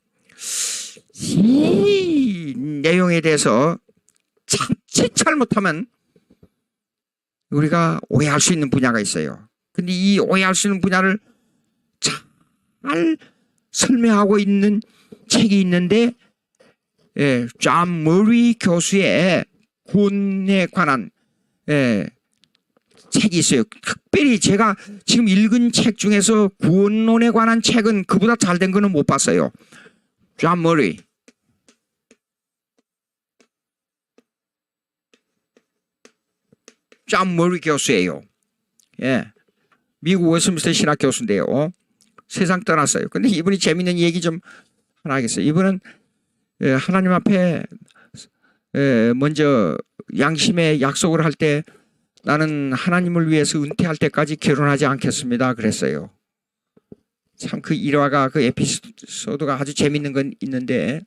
이 내용에 대해서 자칫 잘못하면 우리가 오해할 수 있는 분야가 있어요. 근데 이 오해할 수 있는 분야를 잘 설명하고 있는 책이 있는데, 존 머리 교수의 구원에 관한 책이 있어요. 특별히 제가 지금 읽은 책 중에서 구원론에 관한 책은 그보다 잘된 거는 못 봤어요. 존 머리. 존 머리 교수예요. 예. 미국 웨스트민스터 신학 교수인데요. 세상 떠났어요. 근데 이분이 재밌는 얘기 좀 하나 하겠어요. 이분은 하나님 앞에 먼저 양심의 약속을 할 때 나는 하나님을 위해서 은퇴할 때까지 결혼하지 않겠습니다. 그랬어요. 참 그 일화가, 그 에피소드가 아주 재밌는 건 있는데,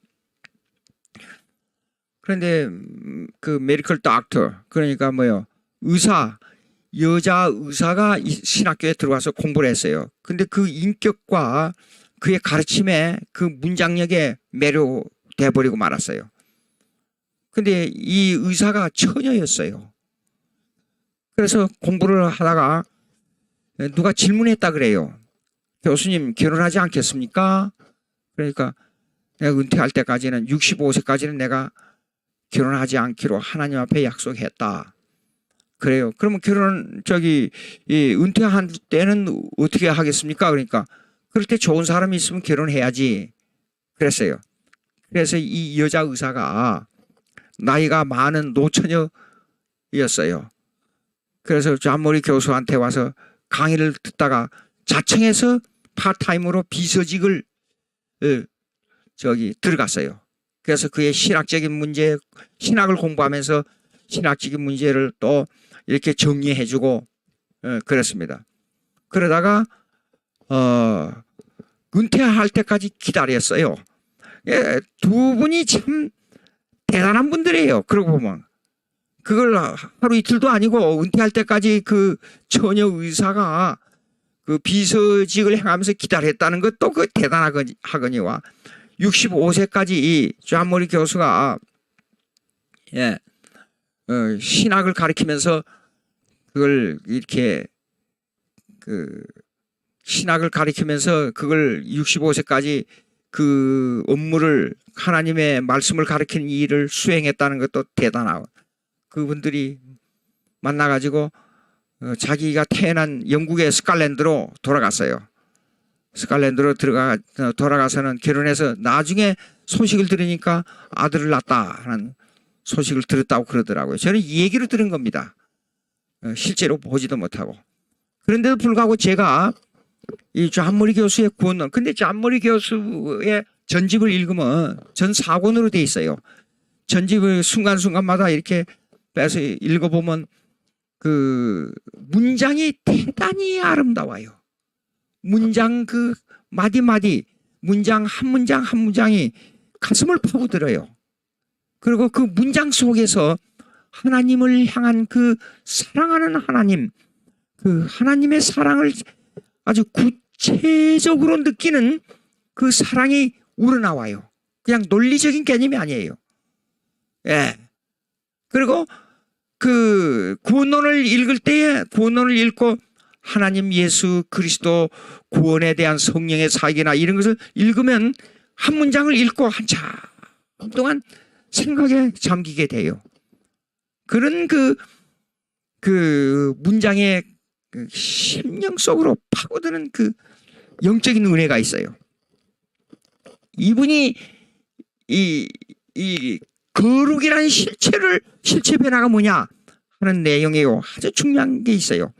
그런데 그 메디컬 닥터, 그러니까 뭐요, 여자 의사가 신학교에 들어와서 공부를 했어요. 근데 그 인격과 그의 가르침에, 그 문장력에 매료돼 버리고 말았어요. 근데 이 의사가 처녀였어요. 그래서 공부를 하다가 누가 질문했다 그래요. 교수님 결혼하지 않겠습니까? 그러니까 내가 은퇴할 때까지는, 65세까지는 내가 결혼하지 않기로 하나님 앞에 약속했다. 그래요. 그러면 은퇴한 때는 어떻게 하겠습니까? 그러니까 그럴 때 좋은 사람이 있으면 결혼해야지. 그랬어요. 그래서 이 여자 의사가 나이가 많은 노처녀였어요. 그래서 존 머리 교수한테 와서 강의를 듣다가 자청해서 파타임으로 비서직을 들어갔어요. 그래서 그의 신학적인 문제, 신학을 공부하면서 신학적인 문제를 또 이렇게 정리해주고 그랬습니다. 그러다가 은퇴할 때까지 기다렸어요. 예, 두 분이 참 대단한 분들이에요. 그러고 보면 그걸 하루 이틀도 아니고 은퇴할 때까지 그 처녀 의사가 그 비서직을 행하면서 기다렸다는 것도 그 대단하거니와 65세까지 존 머리 교수가 신학을 가르치면서 그걸 이렇게 신학을 가르치면서 그걸 65세까지 그 업무를, 하나님의 말씀을 가르치는 일을 수행했다는 것도 대단하고, 그분들이 만나가지고 자기가 태어난 영국의 스칼랜드로 돌아갔어요. 스칼랜드로 돌아가서는 결혼해서 나중에 소식을 들으니까 아들을 낳았다 하는 소식을 들었다고 그러더라고요. 저는 이 얘기를 들은 겁니다. 실제로 보지도 못하고. 그런데도 불구하고 제가 이 존 머리 교수의 구원론, 근데 존 머리 교수의 전집을 읽으면 전 4권으로 돼 있어요. 전집을 순간순간마다 이렇게 빼서 읽어보면 그 문장이 대단히 아름다워요. 문장 그 마디마디, 문장 한 문장이 가슴을 파고들어요. 그리고 그 문장 속에서 하나님을 향한 그 사랑하는 하나님, 그 하나님의 사랑을 아주 구체적으로 느끼는 그 사랑이 우러나와요. 그냥 논리적인 개념이 아니에요. 예. 그리고 그 구원론을 읽을 때에, 구원론을 읽고 하나님 예수 그리스도 구원에 대한 성령의 사역이나 이런 것을 읽으면 한 문장을 읽고 한참 동안 생각에 잠기게 돼요. 그런 그 문장의 그 심령 속으로 파고드는 그 영적인 은혜가 있어요. 이분이 이 거룩이라는 실체 변화가 뭐냐 하는 내용이요. 아주 중요한 게 있어요.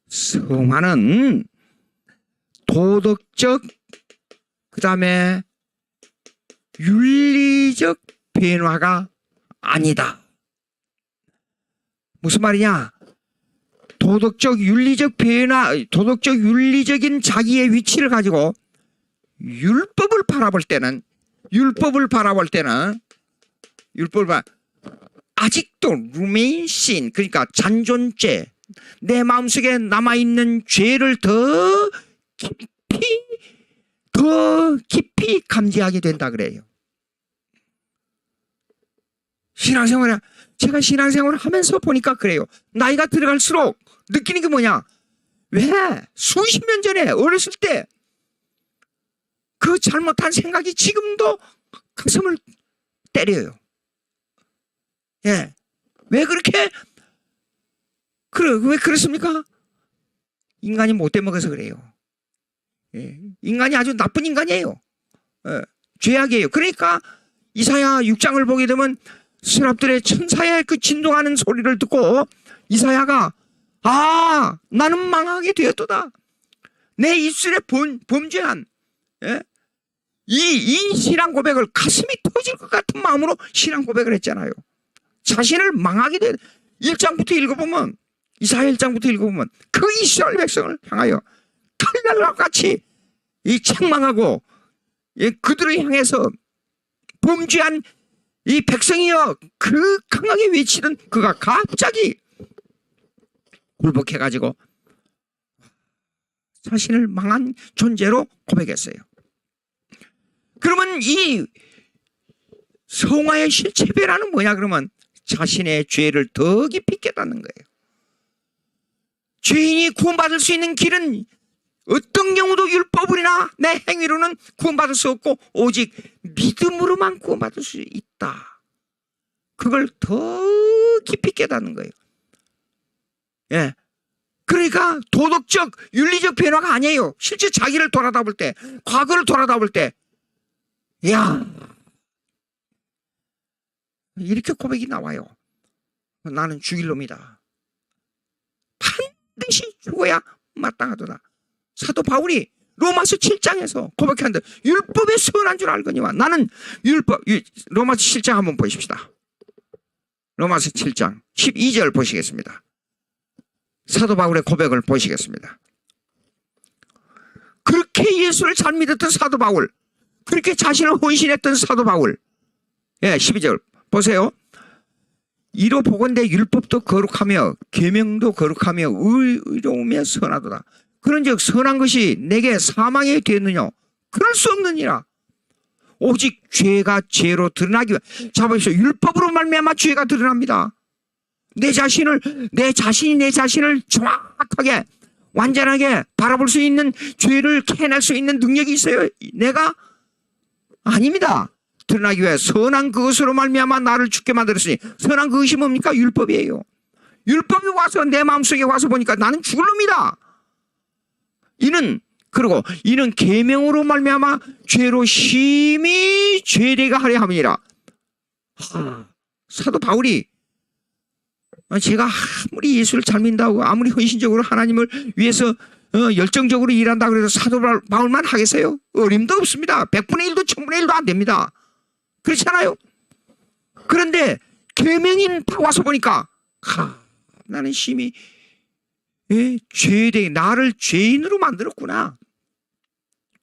성화는 도덕적 그 다음에 윤리적 변화가 아니다. 무슨 말이냐? 도덕적 윤리적 변화, 도덕적 윤리적인 자기의 위치를 가지고 율법을 바라볼 때는 아직도 remain sin, 그러니까 잔존죄, 내 마음속에 남아있는 죄를 더 깊이 감지하게 된다 그래요. 제가 신앙생활을 하면서 보니까 그래요. 나이가 들어갈수록 느끼는 게 뭐냐? 왜 수십 년 전에 어렸을 때 그 잘못한 생각이 지금도 가슴을 때려요. 예. 왜 그렇습니까? 인간이 못돼 먹어서 그래요. 예. 인간이 아주 나쁜 인간이에요. 예. 죄악이에요. 그러니까 이사야 6장을 보게 되면 스랍들의 천사의 그 진동하는 소리를 듣고 이사야가 나는 망하게 되었도다. 내 입술에 범죄한 이 신앙 고백을 가슴이 터질 것 같은 마음으로 신앙 고백을 했잖아요. 자신을 망하게 된 1장부터 읽어보면 이사야 1장부터 읽어보면 그 이스라엘 백성을 향하여 칼날과 같이 이 책망하고 그들을 향해서 범죄한 이 백성이여 그 강하게 외치던 그가 갑자기 굴복해가지고 자신을 망한 존재로 고백했어요. 그러면 이 성화의 실체 변화는 뭐냐 그러면 자신의 죄를 더 깊이 깨닫는 거예요. 죄인이 구원받을 수 있는 길은 어떤 경우도 율법으로나 내 행위로는 구원받을 수 없고 오직 믿음으로만 구원받을 수 있다. 그걸 더 깊이 깨닫는 거예요. 예. 그러니까 도덕적 윤리적 변화가 아니에요. 실제 자기를 돌아다볼 때, 과거를 돌아다볼 때, 이렇게 고백이 나와요. 나는 죽일 놈이다. 반드시 죽어야 마땅하도다. 사도 바울이 로마서 7장에서 고백하는데 율법에 선한 줄 알거니와 나는 로마서 7장 한번 보십시다. 로마서 7장 12절 보시겠습니다. 사도 바울의 고백을 보시겠습니다. 그렇게 예수를 잘 믿었던 사도 바울, 그렇게 자신을 헌신했던 사도 바울, 12절 보세요. 이로 보건대 율법도 거룩하며 계명도 거룩하며 의로우며 선하도다. 그런즉 선한 것이 내게 사망이 되느냐? 그럴 수 없느니라. 오직 죄가 죄로 드러나기 위해. 자 보십시오. 율법으로 말미암아 죄가 드러납니다. 내 자신을 정확하게 완전하게 바라볼 수 있는 죄를 캐낼 수 있는 능력이 있어요. 내가 아닙니다. 드러나기 위해 선한 그것으로 말미암아 나를 죽게 만들었으니 선한 그것이 뭡니까? 율법이에요. 율법이 와서 내 마음속에 와서 보니까 나는 죽을 놈이다. 이는 계명으로 말미암아 죄로 심히 죄되게 하려 함이니라. 사도 바울이 제가 아무리 예수를 잘 믿는다고 아무리 헌신적으로 하나님을 위해서 열정적으로 일한다 그래서 사도 바울만 하겠어요? 어림도 없습니다. 100분의 1도 1000분의 1도 안 됩니다. 그렇잖아요. 그런데 계명인 딱 와서 보니까 나는 심히 죄되게 나를 죄인으로 만들었구나.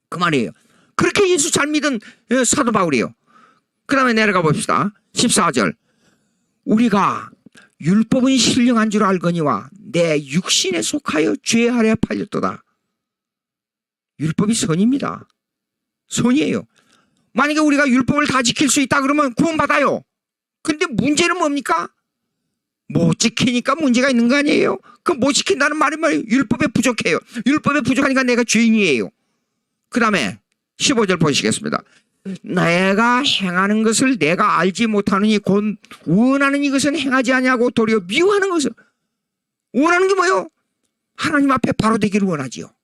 그 말이에요. 그렇게 예수 잘 믿은 사도 바울이에요. 그 다음에 내려가 봅시다. 14절 우리가 율법은 신령한 줄 알거니와 내 육신에 속하여 죄하려 팔렸도다. 율법이 선입니다. 선이에요. 만약에 우리가 율법을 다 지킬 수 있다 그러면 구원받아요. 근데 문제는 뭡니까? 못 지키니까 문제가 있는 거 아니에요? 그 못 지킨다는 말이 뭐예요? 율법에 부족해요. 율법에 부족하니까 내가 죄인이에요. 그 다음에 15절 보시겠습니다. 내가 행하는 것을 내가 알지 못하느니 곧 원하는 이것은 행하지 아니하고 도리어 미워하는 것을. 원하는 게 뭐예요? 하나님 앞에 바로 되기를 원하지요.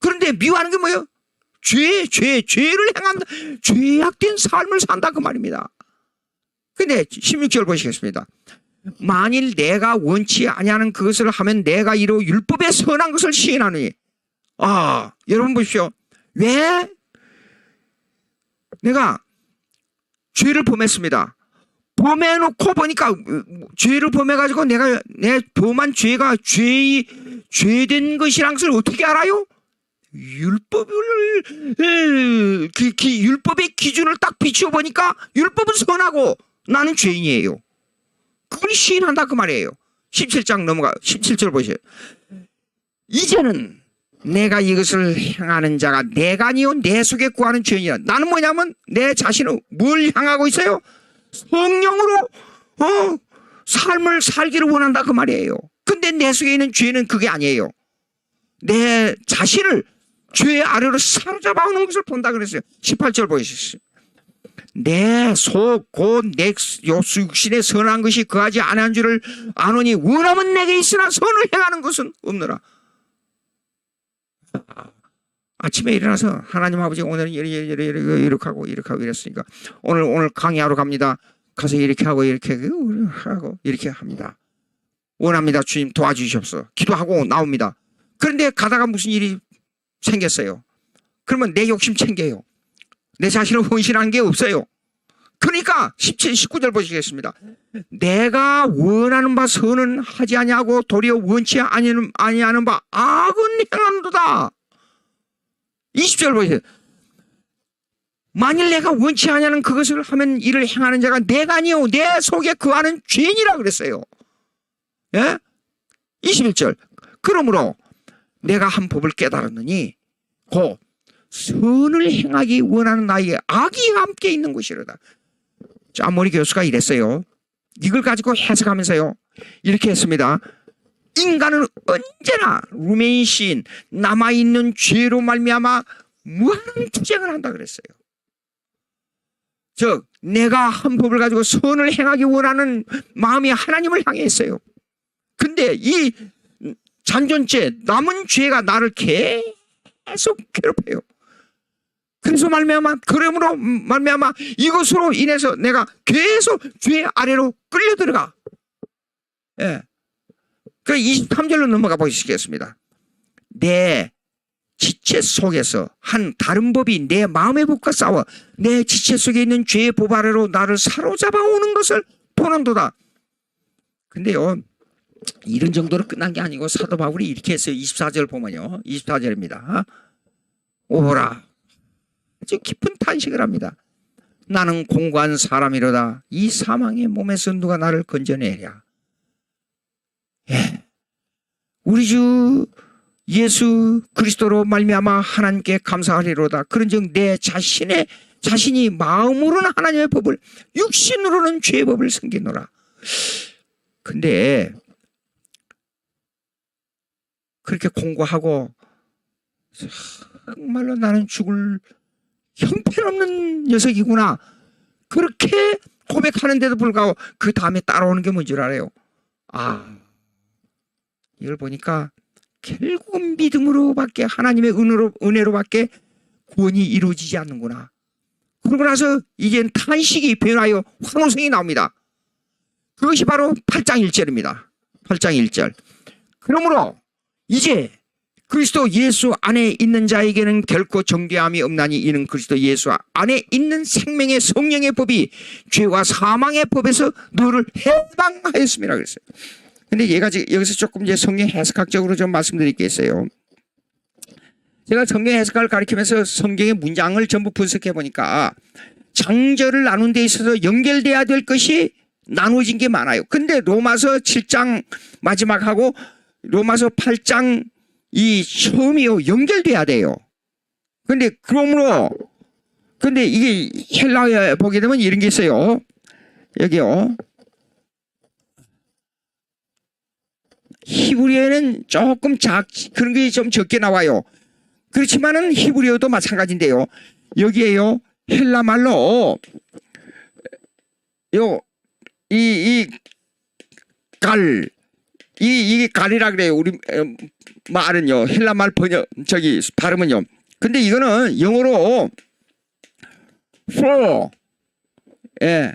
그런데 미워하는 게 뭐예요? 죄를 행한다. 죄악된 삶을 산다 그 말입니다. 근데 16절 보시겠습니다. 만일 내가 원치 아니하는 그것을 하면 내가 이로 율법의 선한 것을 시인하느니. 여러분 보십시오. 왜 내가 죄를 범했습니다. 범해놓고 보니까 죄를 범해가지고 내 범한 죄가 죄된 것이란 것을 어떻게 알아요? 율법의 기준을 딱 비추어 보니까 율법은 선하고 나는 죄인이에요. 그걸 시인한다 그 말이에요. 17절 보세요. 이제는 내가 이것을 행하는 자가 내가 아니요 내 속에 구하는 죄인이라. 나는 뭐냐면 내 자신은 뭘 향하고 있어요? 성령으로 삶을 살기를 원한다 그 말이에요. 근데 내 속에 있는 죄는 그게 아니에요. 내 자신을 죄 아래로 사로잡아오는 것을 본다 그랬어요. 18절 보이시죠? 내 속 곧 내 육신에 선한 것이 거하지 아니한 줄을 아노니 원함은 내게 있으나 선을 행하는 것은 없노라. 아침에 일어나서 하나님 아버지 오늘은 이렇게 하고 이랬으니까 오늘 강의하러 갑니다. 가서 이렇게 하고 이렇게 하고 이렇게 합니다. 원합니다. 주님 도와주시옵소서. 기도하고 나옵니다. 그런데 가다가 무슨 일이 생겼어요. 그러면 내 욕심 챙겨요. 내 자신을 헌신한 게 없어요. 그러니까 19절 보시겠습니다. 내가 원하는 바 선은 하지 아니하고 도리어 원치 아니하는 바 악은 행하는도다. 20절 보세요. 만일 내가 원치 아니하는 그것을 하면 이를 행하는 자가 내가 아니요 내 속에 거하는 죄인이라 그랬어요. 예? 21절. 그러므로 내가 한 법을 깨달았느니 곧 선을 행하기 원하는 나에게 악이 함께 있는 것이로다. 아모리 교수가 이랬어요. 이걸 가지고 해석하면서요 이렇게 했습니다. 인간은 언제나 루메인 시인 남아있는 죄로 말미암아 무한한 투쟁을 한다 그랬어요. 즉 내가 한 법을 가지고 선을 행하기 원하는 마음이 하나님을 향해 있어요. 근데 이 잔존죄 남은 죄가 나를 계속 괴롭혀요. 그래서 그러므로 말미암아 이것으로 인해서 내가 계속 죄 아래로 끌려 들어가. 예. 그 23절로 넘어가 보시겠습니다. 내 지체 속에서 한 다른 법이 내 마음의 법과 싸워 내 지체 속에 있는 죄의 법 아래로 나를 사로잡아 오는 것을 보는도다. 근데요 이런 정도로 끝난 게 아니고 사도 바울이 이렇게 했어요. 24절 보면요 24절입니다. 오라 아주 깊은 탄식을 합니다. 나는 공고한 사람이로다. 이 사망의 몸에서 누가 나를 건져내랴. 예. 우리 주 예수 그리스도로 말미암아 하나님께 감사하리로다. 그런즉 내 자신이 마음으로는 하나님의 법을 육신으로는 죄의 법을 섬기노라. 근데 그렇게 공고하고 정말로 나는 죽을 형편없는 녀석이구나 그렇게 고백하는데도 불구하고 그 다음에 따라오는 게 뭔 줄 알아요? 이걸 보니까 결국은 믿음으로밖에 하나님의 은혜로밖에 구원이 이루어지지 않는구나. 그러고 나서 이젠 탄식이 변하여 환호성이 나옵니다. 그것이 바로 8장 1절입니다. 8장 1절. 그러므로 이제 그리스도 예수 안에 있는 자에게는 결코 정죄함이 없나니 이는 그리스도 예수 안에 있는 생명의 성령의 법이 죄와 사망의 법에서 너를 해방하였음이라 그랬어요. 근데 얘가 여기서 조금 이제 성경 해석학적으로 좀 말씀드리겠어요. 제가 성경 해석을 가르치면서 성경의 문장을 전부 분석해 보니까 장절을 나눈 데 있어서 연결돼야 될 것이 나누어진 게 많아요. 근데 로마서 7장 마지막하고 로마서 8장 이 처음이요 연결돼야 돼요. 근데 이게 헬라어에 보게 되면 이런 게 있어요. 여기요. 히브리어에는 조금 그런 게 좀 적게 나와요. 그렇지만은 히브리어도 마찬가지인데요. 여기에요 헬라 말로 이게 갈이라 그래요. 우리 말은요 헬라 말 발음은요 근데 이거는 영어로 for, 예,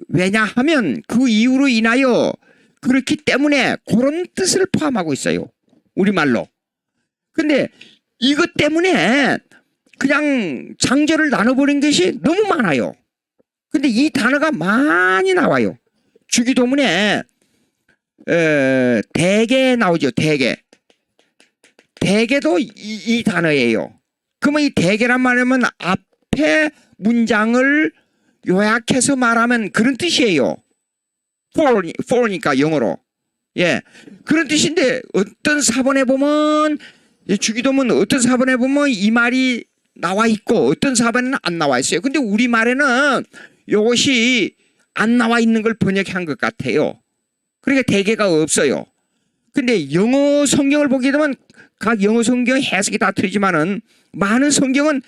왜냐하면 그 이유로 인하여 그렇기 때문에 그런 뜻을 포함하고 있어요. 우리말로. 근데 이것 때문에 그냥 장절을 나눠버린 것이 너무 많아요. 근데 이 단어가 많이 나와요. 주기도문에 대개 나오죠. 대개도 이 단어예요. 그러면 이 대개란 말이면 앞에 문장을 요약해서 말하면 그런 뜻이에요. for니까 영어로. 예. 그런 뜻인데 어떤 사본에 보면 주기도문 어떤 사본에 보면 이 말이 나와 있고 어떤 사본에는 안 나와 있어요. 근데 우리말에는 이것이 안 나와 있는 걸 번역한 것 같아요. 그러니까 대개가 없어요. 근데 영어 성경을 보게 되면 각 영어 성경 해석이 다 틀리지만은 많은 성경은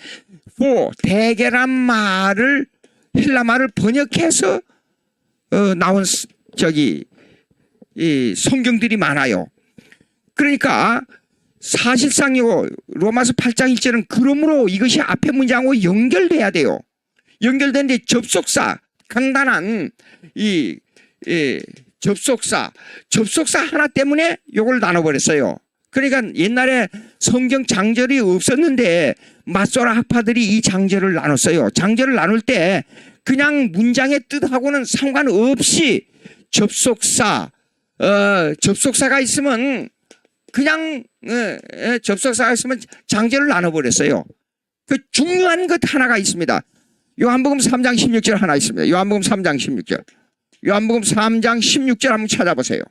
for 대개란 말을 헬라 말을 번역해서 나온 이 성경들이 많아요. 그러니까 사실상 로마서 8장 1절은 그러므로 이것이 앞에 문장하고 연결돼야 돼요. 연결되는데 접속사 간단한 이 접속사 하나 때문에 이걸 나눠버렸어요. 그러니까 옛날에 성경 장절이 없었는데 맞소라 학파들이 이 장절을 나눴어요. 장절을 나눌 때 그냥 문장의 뜻하고는 상관없이 접속사가 있으면 그냥 접속사가 있으면 장절을 나눠버렸어요. 그 중요한 것 하나가 있습니다. 요한복음 3장 16절 하나 있습니다. 요한복음 3장 16절. 요한복음 3장 16절 한번 찾아보세요.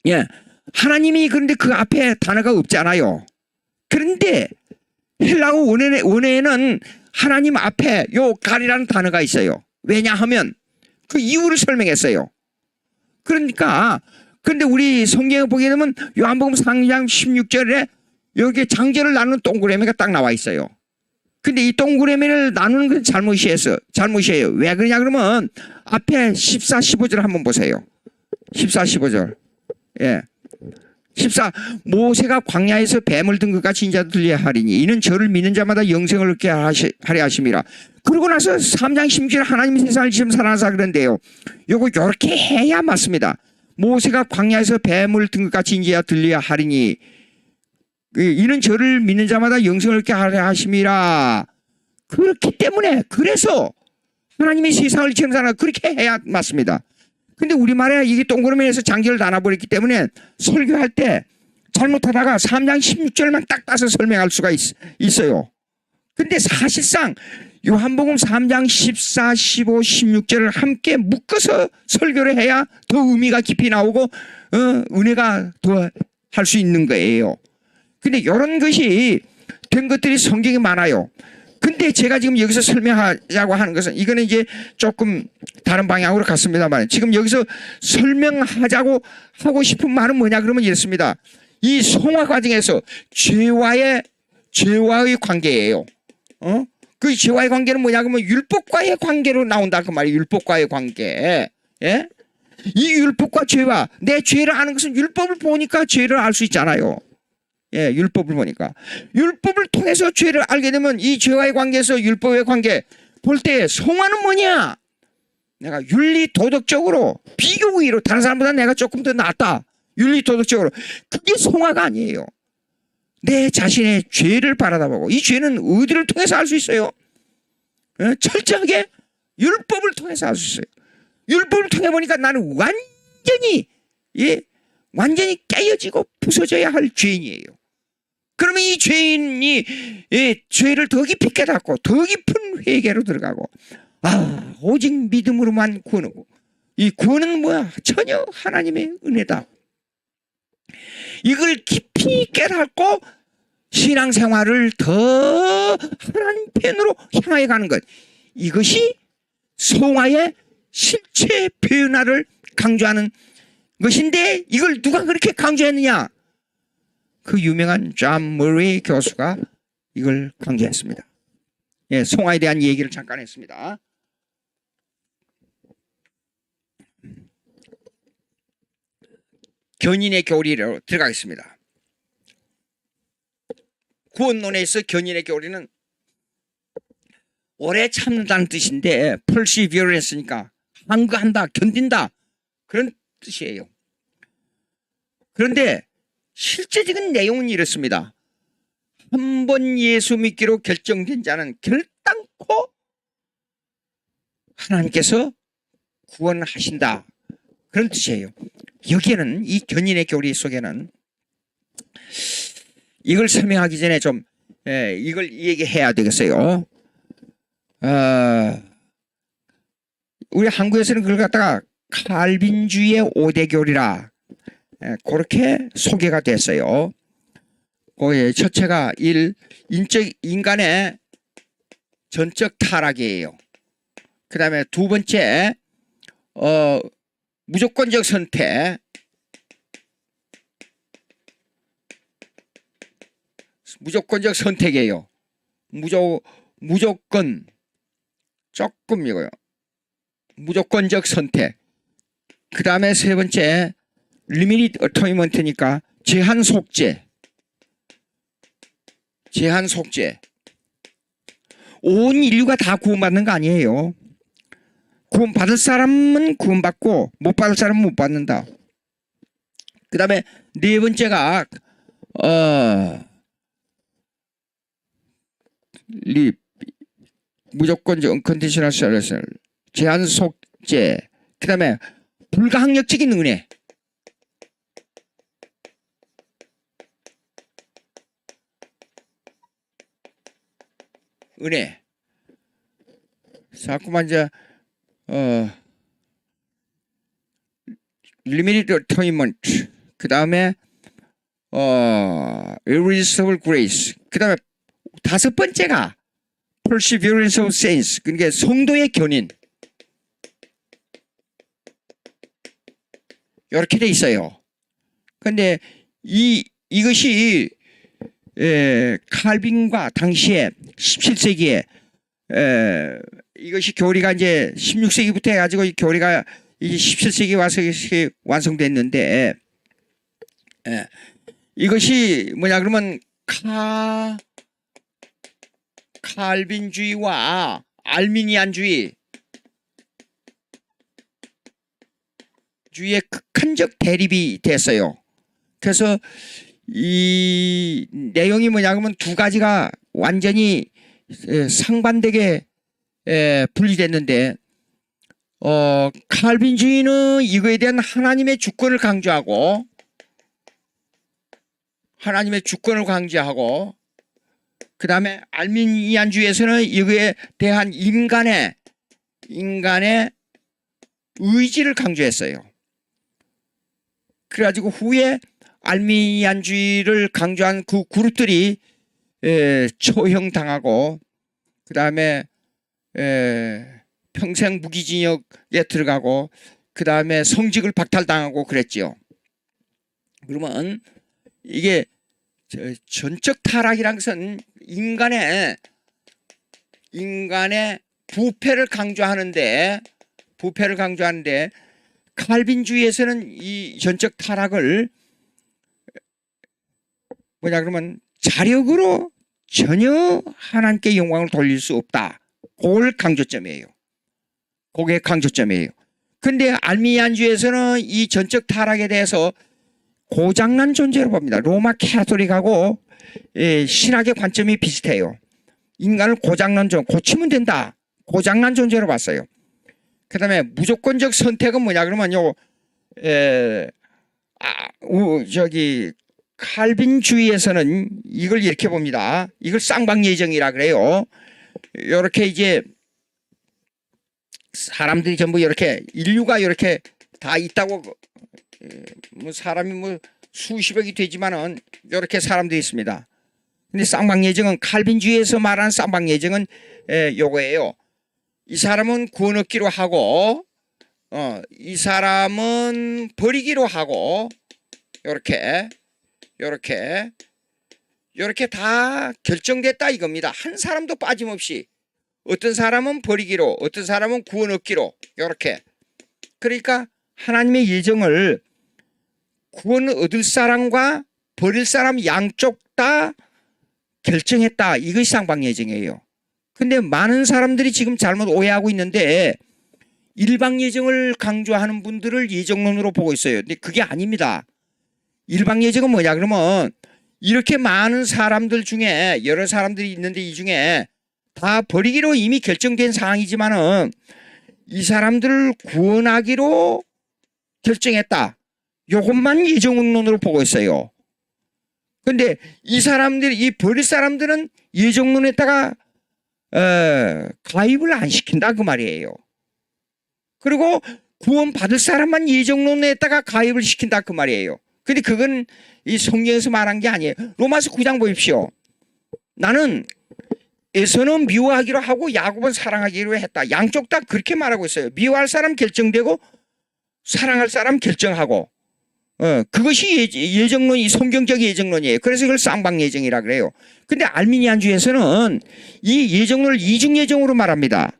예. 하나님이 그런데 그 앞에 단어가 없잖아요. 그런데 헬라어 원어에는 하나님 앞에 요 갈이라는 단어가 있어요. 왜냐하면 그 이유를 설명했어요. 그러니까 근데 우리 성경에 보게 되면 요한복음 3장 16절에 여기 장절을 나누는 동그라미가 딱 나와 있어요. 근데 이 동그라미를 나누는 건 잘못이에요. 왜 그러냐 그러면 앞에 14, 15절 한번 보세요. 14, 15절. 예. 14. 모세가 광야에서 뱀을 든 것 같이 인자도 들려 하리니 이는 저를 믿는 자마다 영생을 얻게 하려 하심이라. 그러고 나서 3장 16절 하나님 세상을 지금 사랑하사 그런데요. 요거 요렇게 해야 맞습니다. 모세가 광야에서 뱀을 든 것 같이 인자야 들려 하리니 이는 저를 믿는 자마다 영생을 얻게 하려 하심이라. 그렇기 때문에 그래서 하나님이 세상을 지금 사랑하사 그렇게 해야 맞습니다. 근데 우리말에 이게 동그라미에서 장절을 나눠버렸기 때문에 설교할 때 잘못하다가 3장 16절만 딱 따서 설명할 수가 있어요. 근데 사실상 요한복음 3장 14, 15, 16절을 함께 묶어서 설교를 해야 더 의미가 깊이 나오고 은혜가 더 할 수 있는 거예요. 근데 이런 것이 된 것들이 성경에 많아요. 근데 제가 지금 여기서 설명하자고 하는 것은 이거는 이제 조금 다른 방향으로 갔습니다만 지금 여기서 설명하자고 하고 싶은 말은 뭐냐 그러면 이렇습니다. 이 성화 과정에서 죄와의 관계예요. 그 죄와의 관계는 뭐냐 그러면 율법과의 관계로 나온다 그 말이에요. 율법과의 관계. 예? 이 율법과 죄와 내 죄를 아는 것은 율법을 보니까 죄를 알 수 있잖아요. 예, 율법을 보니까. 율법을 통해서 죄를 알게 되면 이 죄와의 관계에서 율법의 관계 볼 때 성화는 뭐냐? 내가 윤리 도덕적으로 비교 우위로 다른 사람보다 내가 조금 더 낫다. 윤리 도덕적으로. 그게 성화가 아니에요. 내 자신의 죄를 바라다보고 이 죄는 어디를 통해서 알 수 있어요? 철저하게 율법을 통해서 알 수 있어요. 율법을 통해 보니까 나는 완전히 깨어지고 부서져야 할 죄인이에요. 그러면 이 죄인이 죄를 더 깊이 깨닫고 더 깊은 회개로 들어가고 오직 믿음으로만 구원하고 이 구원은 뭐야? 전혀 하나님의 은혜다. 이걸 깊이 깨닫고 신앙생활을 더 하나님 편으로 향해 가는 것. 이것이 성화의 실체 변화를 강조하는 것인데 이걸 누가 그렇게 강조했느냐? 그 유명한 존 머레이 교수가 이걸 강조했습니다. 예, 성화에 대한 얘기를 잠깐 했습니다. 견인의 교리로 들어가겠습니다. 구원론에서 견인의 교리는 오래 참는다는 뜻인데 perseverance니까 항거한다, 견딘다 그런 뜻이에요. 그런데 실제적인 내용은 이렇습니다. 한 번 예수 믿기로 결정된 자는 결단코 하나님께서 구원하신다 그런 뜻이에요. 여기에는 이 견인의 교리 속에는 이걸 설명하기 전에 좀 이걸 얘기해야 되겠어요. 우리 한국에서는 그걸 갖다가 칼빈주의의 5대 교리라 그렇게 소개가 됐어요. 그 첫째가 인간의 전적 타락이에요. 그 다음에 두 번째 무조건적 선택, 무조건적 선택이에요. 무조건 조금이고요. 무조건적 선택. 그 다음에 세 번째 limited atonement니까 제한 속죄. 제한 속죄. 온 인류가 다 구원받는 거 아니에요. 구원받을 사람은 구원받고 못 받을 사람은 못 받는다. 그 다음에 네 번째가 무조건적 unconditional salvation, 제한 속죄. 그 다음에 불가항력적인 은혜. 은혜. 자꾸만 이제 limited atonement. 그 다음에 irresistible grace. 그 다음에 다섯 번째가 perseverance of saints. 그러니까 성도의 견인. 이렇게 돼 있어요. 근데 이것이 칼빈과 당시에 17세기에 이것이 교리가 이제 16세기부터 해가지고 이 교리가 이제 17세기 와서 완성됐는데 이것이 뭐냐 그러면 칼빈주의와 알미니안주의의 극한적 대립이 됐어요. 그래서 이 내용이 뭐냐 그러면 두 가지가 완전히 상반되게 분리됐는데 칼빈주의는 이거에 대한 하나님의 주권을 강조하고 그 다음에 알미니안주의에서는 이거에 대한 인간의 의지를 강조했어요. 그래가지고 후에 알미니안주의를 강조한 그 그룹들이 처형당하고 그 다음에 평생 무기징역에 들어가고 그 다음에 성직을 박탈당하고 그랬지요. 그러면 이게 전적 타락이란 것은 인간의 부패를 강조하는데 칼빈주의에서는 이 전적 타락을 뭐냐 그러면 자력으로 전혀 하나님께 영광을 돌릴 수 없다. 그게 강조점이에요. 근데 알미니안주의에서는 이 전적 타락에 대해서 고장난 존재로 봅니다. 로마 캐토릭하고 신학의 관점이 비슷해요. 인간을 고치면 된다. 고장난 존재로 봤어요. 그 다음에 무조건적 선택은 뭐냐 그러면요, 칼빈주의에서는 이걸 이렇게 봅니다. 이걸 쌍방예정이라 그래요. 이렇게 이제 사람들이 전부 이렇게 인류가 이렇게 다 있다고 뭐 사람이 뭐 수십억이 되지만은 이렇게 사람들이 있습니다. 근데 쌍방예정은 칼빈주의에서 말하는 쌍방예정은 요거예요. 이 사람은 구원 얻기로 하고 이 사람은 버리기로 하고 요렇게 다 결정됐다 이겁니다. 한 사람도 빠짐없이 어떤 사람은 버리기로 어떤 사람은 구원 얻기로 요렇게. 그러니까 하나님의 예정을 구원을 얻을 사람과 버릴 사람 양쪽 다 결정했다. 이것이 쌍방예정이에요. 근데 많은 사람들이 지금 잘못 오해하고 있는데 일방예정을 강조하는 분들을 예정론으로 보고 있어요. 근데 그게 아닙니다. 일방예정은 뭐냐 그러면 이렇게 많은 사람들 중에 여러 사람들이 있는데 이 중에 다 버리기로 이미 결정된 상황이지만은 이 사람들을 구원하기로 결정했다. 이것만 예정론으로 보고 있어요. 근데 이 사람들이 이 버릴 사람들은 예정론에다가 가입을 안 시킨다 그 말이에요. 그리고 구원 받을 사람만 예정론에다가 가입을 시킨다 그 말이에요. 근데 그건 이 성경에서 말한 게 아니에요. 로마서 9장 보십시오. 나는 에서는 미워하기로 하고 야곱은 사랑하기로 했다. 양쪽 다 그렇게 말하고 있어요. 미워할 사람 결정되고 사랑할 사람 결정하고 그것이 예정론이 성경적 예정론이에요. 그래서 이걸 쌍방예정이라 그래요. 근데 알미니안주에서는 이 예정론을 이중예정으로 말합니다.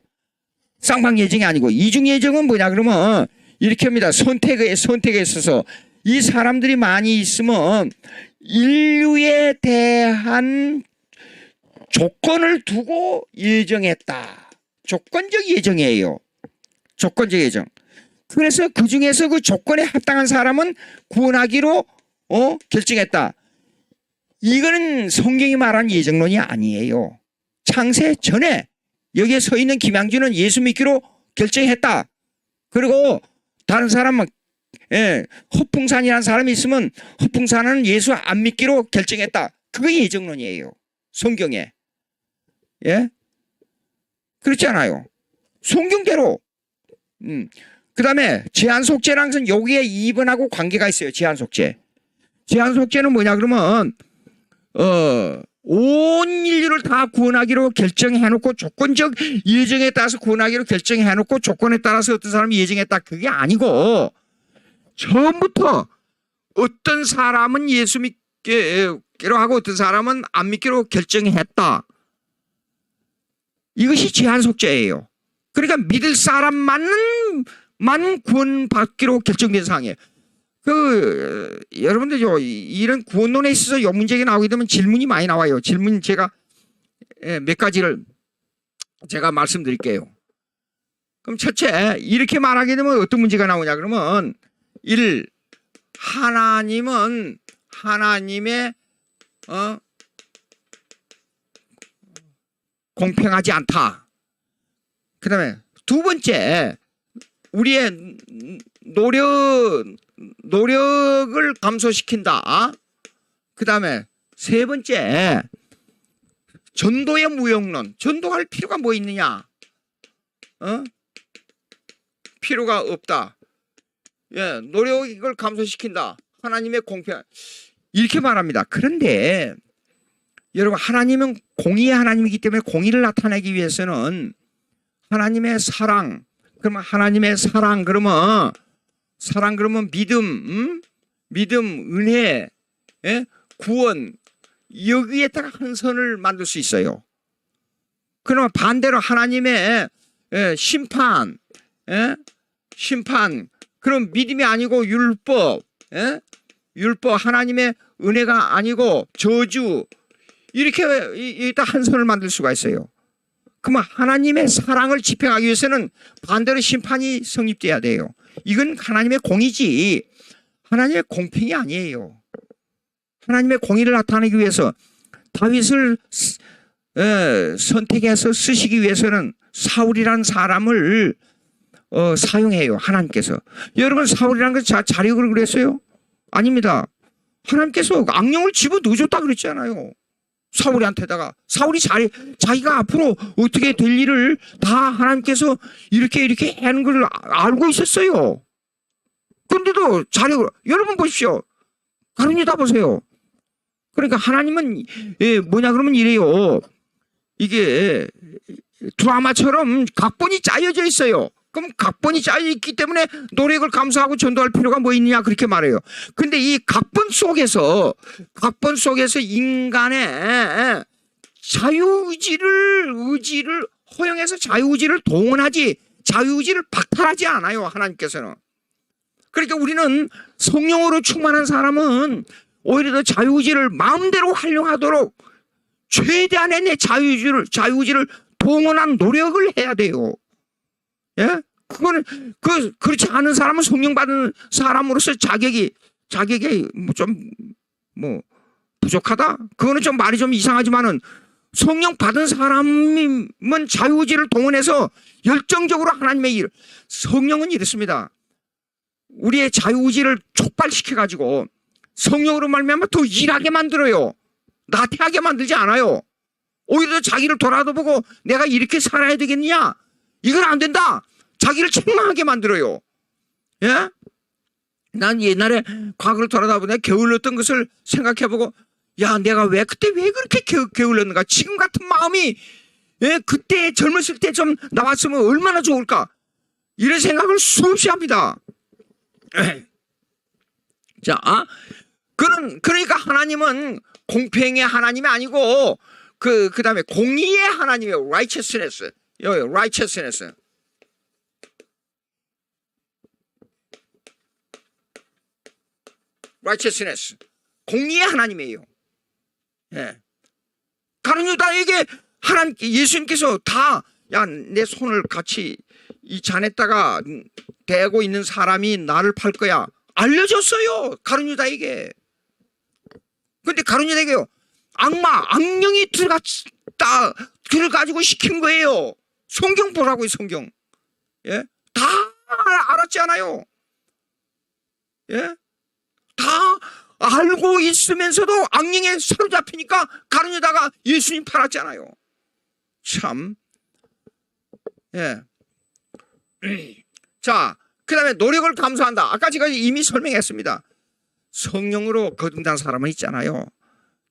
쌍방예정이 아니고 이중예정은 뭐냐 그러면 이렇게 합니다. 선택에 있어서 이 사람들이 많이 있으면 인류에 대한 조건을 두고 예정했다. 조건적 예정이에요. 조건적 예정. 그래서 그 중에서 그 조건에 합당한 사람은 구원하기로 결정했다. 이거는 성경이 말한 예정론이 아니에요. 창세 전에 여기에 서 있는 김양준은 예수 믿기로 결정했다. 그리고 다른 사람은 허풍산이라는 사람이 있으면 허풍산은 예수 안 믿기로 결정했다. 그게 예정론이에요. 성경에. 예? 그렇지 않아요. 성경대로. 그 다음에 제한속죄라는 것은 여기에 2번하고 관계가 있어요. 제한속죄. 제한속죄는 뭐냐 그러면 온 인류를 다 구원하기로 결정해놓고 조건적 예정에 따라서 구원하기로 결정해놓고 조건에 따라서 어떤 사람이 예정했다. 그게 아니고 처음부터 어떤 사람은 예수 믿기로 하고 어떤 사람은 안 믿기로 결정했다. 이것이 제한속죄예요. 그러니까 믿을 사람만 구원받기로 결정된 상황이에요. 여러분들 이런 구원론에 있어서 이 문제가 나오게 되면 질문이 많이 나와요. 질문 제가 몇 가지를 제가 말씀드릴게요. 그럼 첫째, 이렇게 말하게 되면 어떤 문제가 나오냐 그러면 1. 하나님은 하나님의 공평하지 않다. 그 다음에 두 번째, 우리의 노력을 감소시킨다. 그 다음에 세 번째, 전도의 무용론. 전도할 필요가 뭐 있느냐? 필요가 없다. 예, 노력을 감소시킨다. 하나님의 공평. 이렇게 말합니다. 그런데 여러분, 하나님은 공의의 하나님이기 때문에 공의를 나타내기 위해서는 하나님의 사랑, 그러면 하나님의 사랑, 그러면 믿음, 은혜, 구원, 여기에다가 한 선을 만들 수 있어요. 그러면 반대로 하나님의 심판, 그럼 믿음이 아니고 율법, 하나님의 은혜가 아니고 저주, 이렇게 일단 한 선을 만들 수가 있어요. 그러면 하나님의 사랑을 집행하기 위해서는 반대로 심판이 성립돼야 돼요. 이건 하나님의 공의지 하나님의 공평이 아니에요. 하나님의 공의를 나타내기 위해서 다윗을 선택해서 쓰시기 위해서는 사울이라는 사람을 사용해요. 하나님께서. 여러분, 사울이라는 건 자력으로 그랬어요? 아닙니다. 하나님께서 악령을 집어넣어줬다 그랬잖아요. 사울이한테다가. 사울이 자기가 앞으로 어떻게 될 일을 다 하나님께서 이렇게 하는 걸 알고 있었어요. 그런데도 자력으로. 여러분 보십시오. 가론이 다 보세요. 그러니까 하나님은 뭐냐 그러면 이래요. 이게 드라마처럼 각본이 짜여져 있어요. 그럼 각본이 짜여 있기 때문에 노력을 감수하고 전도할 필요가 뭐 있느냐 그렇게 말해요. 근데 이 각본 속에서 인간의 의지를 허용해서 자유의지를 동원하지 자유의지를 박탈하지 않아요. 하나님께서는. 그러니까 우리는 성령으로 충만한 사람은 오히려 더 자유의지를 마음대로 활용하도록 최대한의 내 자유의지를 동원한 노력을 해야 돼요. 예? 그거는 그렇지 않은 사람은 성령 받은 사람으로서 자격이 좀 부족하다. 그거는 좀 말이 좀 이상하지만은 성령 받은 사람은 자유의지를 동원해서 열정적으로 하나님의 일. 성령은 이렇습니다. 우리의 자유의지를 촉발시켜 가지고 성령으로 말미암아 더 일하게 만들어요. 나태하게 만들지 않아요. 오히려 자기를 돌아보고 내가 이렇게 살아야 되겠느냐? 이건 안 된다. 자기를 책망하게 만들어요. 예? 난 옛날에 과거를 돌아다보면 게을렀던 것을 생각해보고, 야, 내가 그때 왜 그렇게 게을렀는가? 지금 같은 마음이, 예? 그때 젊었을 때 좀 나왔으면 얼마나 좋을까? 이런 생각을 수없이 합니다. 자, 그러니까 하나님은 공평의 하나님이 아니고, 그 다음에 공의의 하나님이에요. righteousness. righteousness. righteousness. 공의의 하나님이에요. 예. 가룟 유다에게 예수님께서 야, 내 손을 같이 이 잔에다가 대고 있는 사람이 나를 팔 거야. 알려줬어요. 가룟 유다에게. 근데 가룟 유다에게요. 악령이 들어가지고 시킨 거예요. 성경 보라고요, 성경. 예? 다 알았지 않아요? 예? 다 알고 있으면서도 악령에 사로잡히니까 가룟 유다가 예수님 팔았잖아요. 참. 예. 자, 그 다음에 노력을 감수한다. 아까 제가 이미 설명했습니다. 성령으로 거듭난 사람은 있잖아요.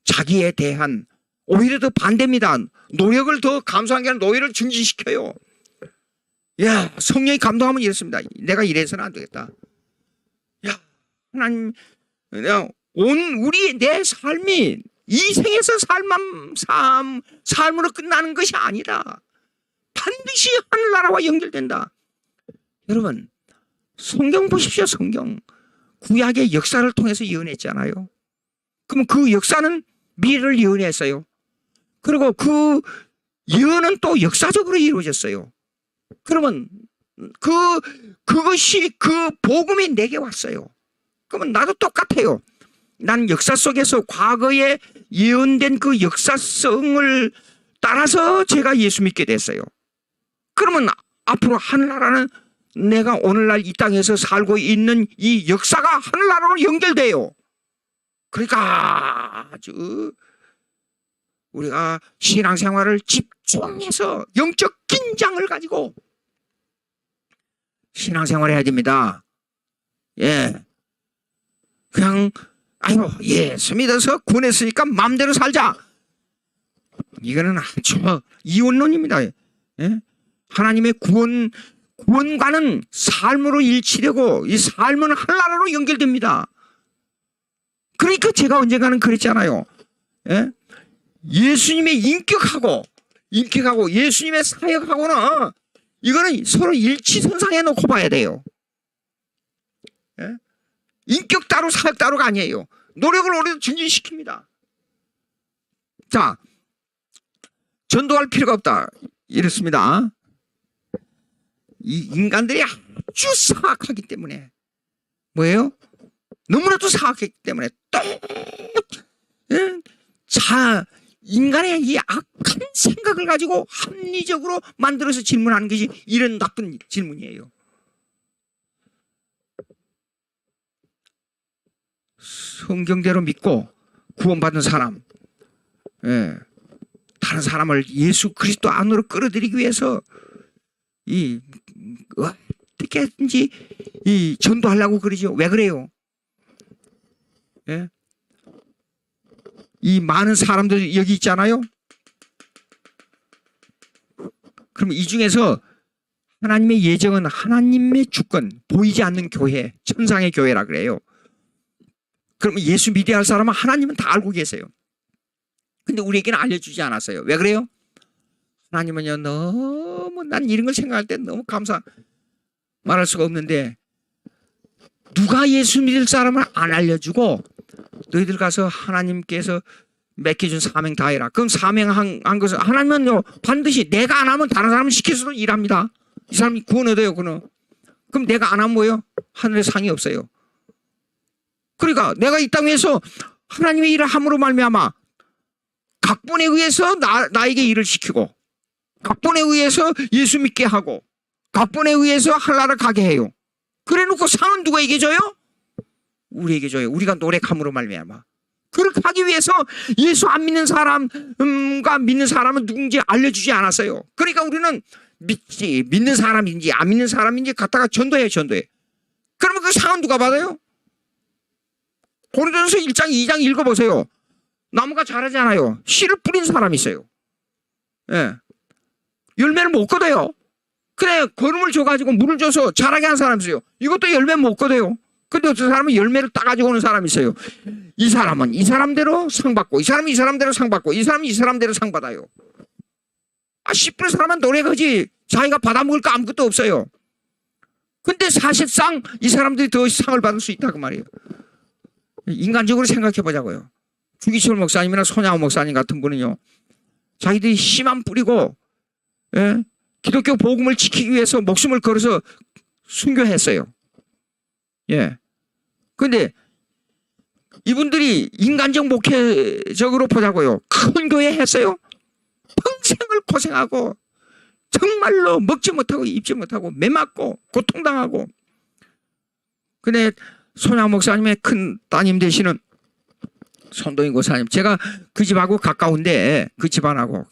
자기에 대한 오히려 더 반대입니다. 노력을 더 감수한 게 아니라 노력을 증진시켜요. 야, 성령이 감동하면 이렇습니다. 내가 이래서는 안 되겠다. 야, 하나님, 내 삶이 이 생에서 삶으로 끝나는 것이 아니다. 반드시 하늘나라와 연결된다. 여러분, 성경 보십시오. 성경. 구약의 역사를 통해서 예언했잖아요. 그럼 그 역사는 미래를 예언했어요. 그리고 그 예언은 또 역사적으로 이루어졌어요. 그러면 그것이 그 복음이 내게 왔어요. 그러면 나도 똑같아요. 나는 역사 속에서 과거에 예언된 그 역사성을 따라서 제가 예수 믿게 됐어요. 그러면 앞으로 하늘나라는 내가 오늘날 이 땅에서 살고 있는 이 역사가 하늘나라로 연결돼요. 그러니까 아주 우리가 신앙생활을 집중해서 영적 긴장을 가지고 신앙생활을 해야 됩니다. 예, 그냥 예수 믿어서 구원했으니까 마음대로 살자. 이거는 아주 이원론입니다. 예? 하나님의 구원과는 삶으로 일치되고 이 삶은 하늘나라로 연결됩니다. 그러니까 제가 언젠가는 그랬잖아요. 예? 예수님의 인격하고 예수님의 사역하고는 이거는 서로 일치선상에 놓고 봐야 돼요. 예? 인격 따로 사역 따로가 아니에요. 노력을 오히려 증진시킵니다. 자, 전도할 필요가 없다. 이렇습니다. 이 인간들이 아주 사악하기 때문에 뭐예요? 너무나도 사악하기 때문에 또 인간의 이 악한 생각을 가지고 합리적으로 만들어서 질문하는 것이 이런 나쁜 질문이에요. 성경대로 믿고 구원받은 사람, 예, 다른 사람을 예수 그리스도 안으로 끌어들이기 위해서 어떻게든지 전도하려고 그러죠. 왜 그래요? 예? 이 많은 사람들 여기 있잖아요. 그럼 이 중에서 하나님의 예정은 하나님의 주권, 보이지 않는 교회, 천상의 교회라 그래요. 그러면 예수 믿어야 할 사람은 하나님은 다 알고 계세요. 근데 우리에게는 알려주지 않았어요. 왜 그래요? 하나님은요, 너무 난 이런 걸 생각할 때 너무 말할 수가 없는데 누가 예수 믿을 사람을 안 알려주고 너희들 가서 하나님께서 맡겨준 사명 다 해라. 그럼 사명한 것은 하나님은요 반드시 내가 안 하면 다른 사람을 시켜서도 일합니다. 이 사람이 구원 얻어요. 그럼 내가 안 하면 뭐예요? 하늘에 상이 없어요. 그러니까 내가 이 땅에서 하나님의 일을 함으로 말미암아 각본에 의해서 나에게 일을 시키고 각본에 의해서 예수 믿게 하고 각본에 의해서 하나를 가게 해요. 그래 놓고 상은 누구에게 줘요? 우리에게 줘요. 우리가 노력함으로 말미암아. 그렇게 하기 위해서 예수 안 믿는 사람과 믿는 사람은 누군지 알려주지 않았어요. 그러니까 우리는 믿는 사람인지 안 믿는 사람인지 갖다가 전도해. 그러면 그 상은 누가 받아요? 고린도전서 1장 2장 읽어보세요. 나무가 자라잖아요. 씨를 뿌린 사람이 있어요. 예. 열매를 못 거둬요. 그래 거름을 줘가지고 물을 줘서 자라게 한 사람이 있어요. 이것도 열매 못 거둬요. 근데 어떤 사람은 열매를 따가지고 오는 사람이 있어요. 이 사람은 이 사람대로 상 받고 이 사람은 이 사람대로 상 받고 이 사람은 이 사람대로 상 받아요. 씨 뿌린 사람은 노력하지 자기가 받아먹을 거 아무것도 없어요. 근데 사실상 이 사람들이 더 상을 받을 수 있다 그 말이에요. 인간적으로 생각해 보자고요. 주기철 목사님이나 손양호 목사님 같은 분은요. 자기들이 씨만 뿌리고 예? 기독교 복음을 지키기 위해서 목숨을 걸어서 순교했어요. 예. 근데 이분들이 인간적 목회적으로 보자고요. 큰 교회 했어요. 평생을 고생하고 정말로 먹지 못하고 입지 못하고 매 맞고 고통당하고. 근데 손양 목사님의 큰 따님 되시는 손동희 고사님, 제가 그 집하고 가까운데 그 집안하고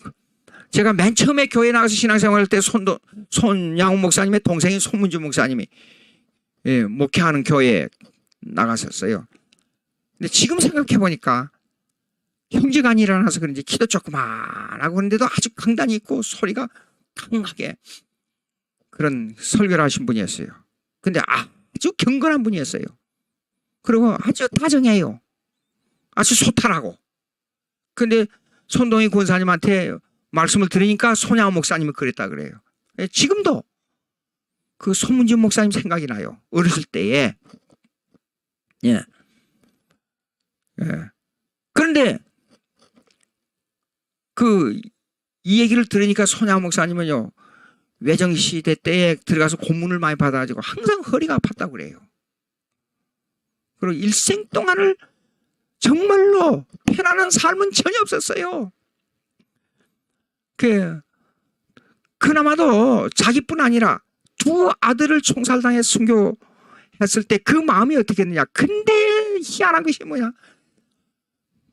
제가 맨 처음에 교회 나가서 신앙생활 할 때 손양호 목사님의 동생인 손문주 목사님이 예, 목회하는 교회에 나갔었어요. 근데 지금 생각해 보니까 형제간이 일어나서 그런지 키도 조그만하고 그런데도 아주 강단이 있고 소리가 강하게 그런 설교를 하신 분이었어요. 근데 아주 경건한 분이었어요. 그리고 아주 다정해요. 아주 소탈하고. 근데 손동희 권사님한테 말씀을 들으니까 손양호 목사님이 그랬다 그래요. 지금도 그 손문진 목사님 생각이 나요. 어렸을 때에. 예. 예. 그런데 이 얘기를 들으니까 손양호 목사님은요. 외정시대 때에 들어가서 고문을 많이 받아가지고 항상 허리가 아팠다고 그래요. 그리고 일생 동안을 정말로 편안한 삶은 전혀 없었어요. 그나마도 자기뿐 아니라 두 아들을 총살당해 순교했을 때 그 마음이 어떻게 했느냐. 근데 희한한 것이 뭐냐.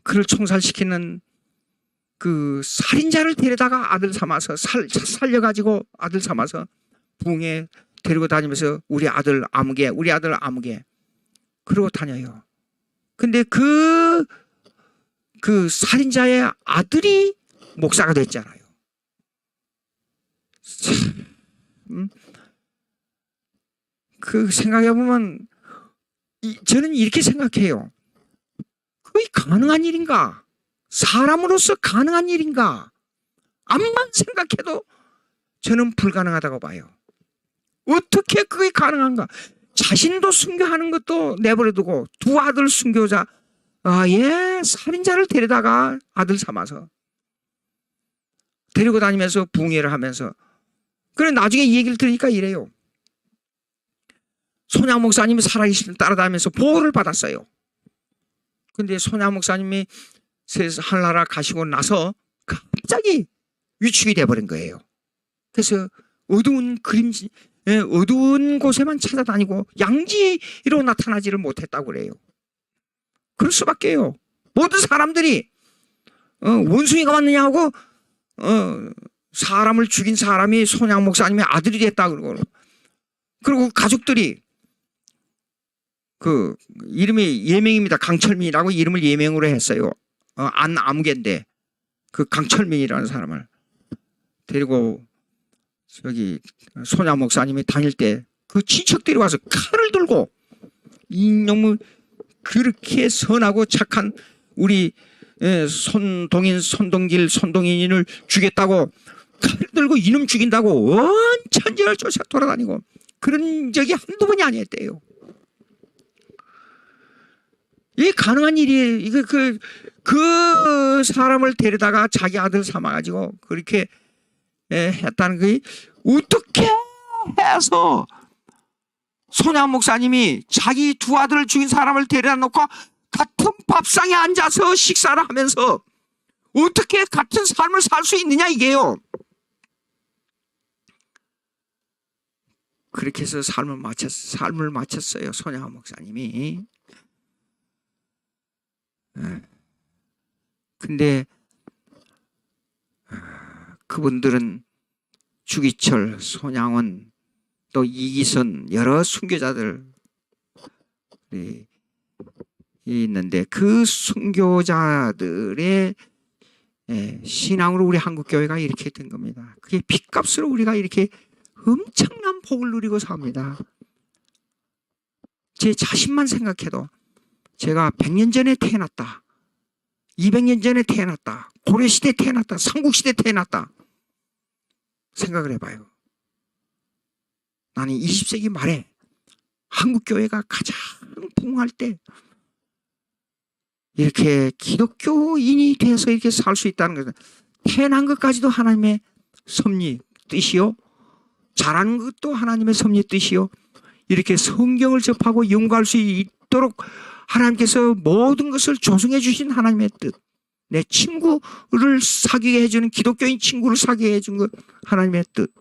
그를 총살시키는 그 살인자를 데려다가 아들 삼아서 살려가지고 아들 삼아서 부흥에 데리고 다니면서 우리 아들 아무개 그러고 다녀요. 근데 그 살인자의 아들이 목사가 됐잖아요. 그 생각해보면 저는 이렇게 생각해요. 그게 가능한 일인가? 사람으로서 가능한 일인가? 암만 생각해도 저는 불가능하다고 봐요. 어떻게 그게 가능한가? 자신도 순교하는 것도 내버려두고 두 아들 순교자 살인자를 데려다가 아들 삼아서 데리고 다니면서 붕해를 하면서 그래 나중에 이 얘기를 들으니까 이래요. 손양 목사님이 살아계실 때 따라다니면서 보호를 받았어요. 근데 손양 목사님이 하늘나라 가시고 나서 갑자기 위축이 돼버린 거예요. 그래서 어두운 곳에만 찾아다니고 양지로 나타나지를 못했다고 그래요. 그럴 수밖에요. 모든 사람들이 원숭이가 왔느냐 하고 사람을 죽인 사람이 손양 목사님의 아들이 됐다 그리고 가족들이 그 이름이 예명입니다. 강철민이라고 이름을 예명으로 했어요. 아무개인데 그 강철민이라는 사람을 데리고 저기 손양 목사님이 다닐 때 그 친척들이 와서 칼을 들고 이놈을 그렇게 선하고 착한 우리 손동인을 죽였다고 칼을 들고 이놈 죽인다고 온 천지를 쫓아 돌아다니고 그런 적이 한두 번이 아니었대요. 이게 가능한 일이에요. 이거 그 사람을 데려다가 자기 아들 삼아가지고 그렇게 했다는 게 어떻게 해서 손양 목사님이 자기 두 아들을 죽인 사람을 데려다 놓고 같은 밥상에 앉아서 식사를 하면서 어떻게 같은 삶을 살 수 있느냐 이게요. 그렇게 해서 삶을 마쳤어요. 손양 목사님이. 근데 그분들은 주기철, 손양원, 또 이기선 여러 순교자들이 있는데 그 순교자들의 신앙으로 우리 한국교회가 이렇게 된 겁니다. 그게 핏값으로 우리가 이렇게 엄청난 복을 누리고 삽니다. 제 자신만 생각해도 제가 100년 전에 태어났다, 200년 전에 태어났다, 고려시대에 태어났다, 삼국시대에 태어났다 생각을 해봐요. 나는 20세기 말에 한국교회가 가장 부흥할 때 이렇게 기독교인이 돼서 이렇게 살 수 있다는 것은 태어난 것까지도 하나님의 섭리 뜻이요, 자라는 것도 하나님의 섭리 뜻이요, 이렇게 성경을 접하고 연구할 수 있도록 하나님께서 모든 것을 조성해 주신 하나님의 뜻, 내 친구를 사귀게 해주는, 기독교인 친구를 사귀게 해준 것 하나님의 뜻,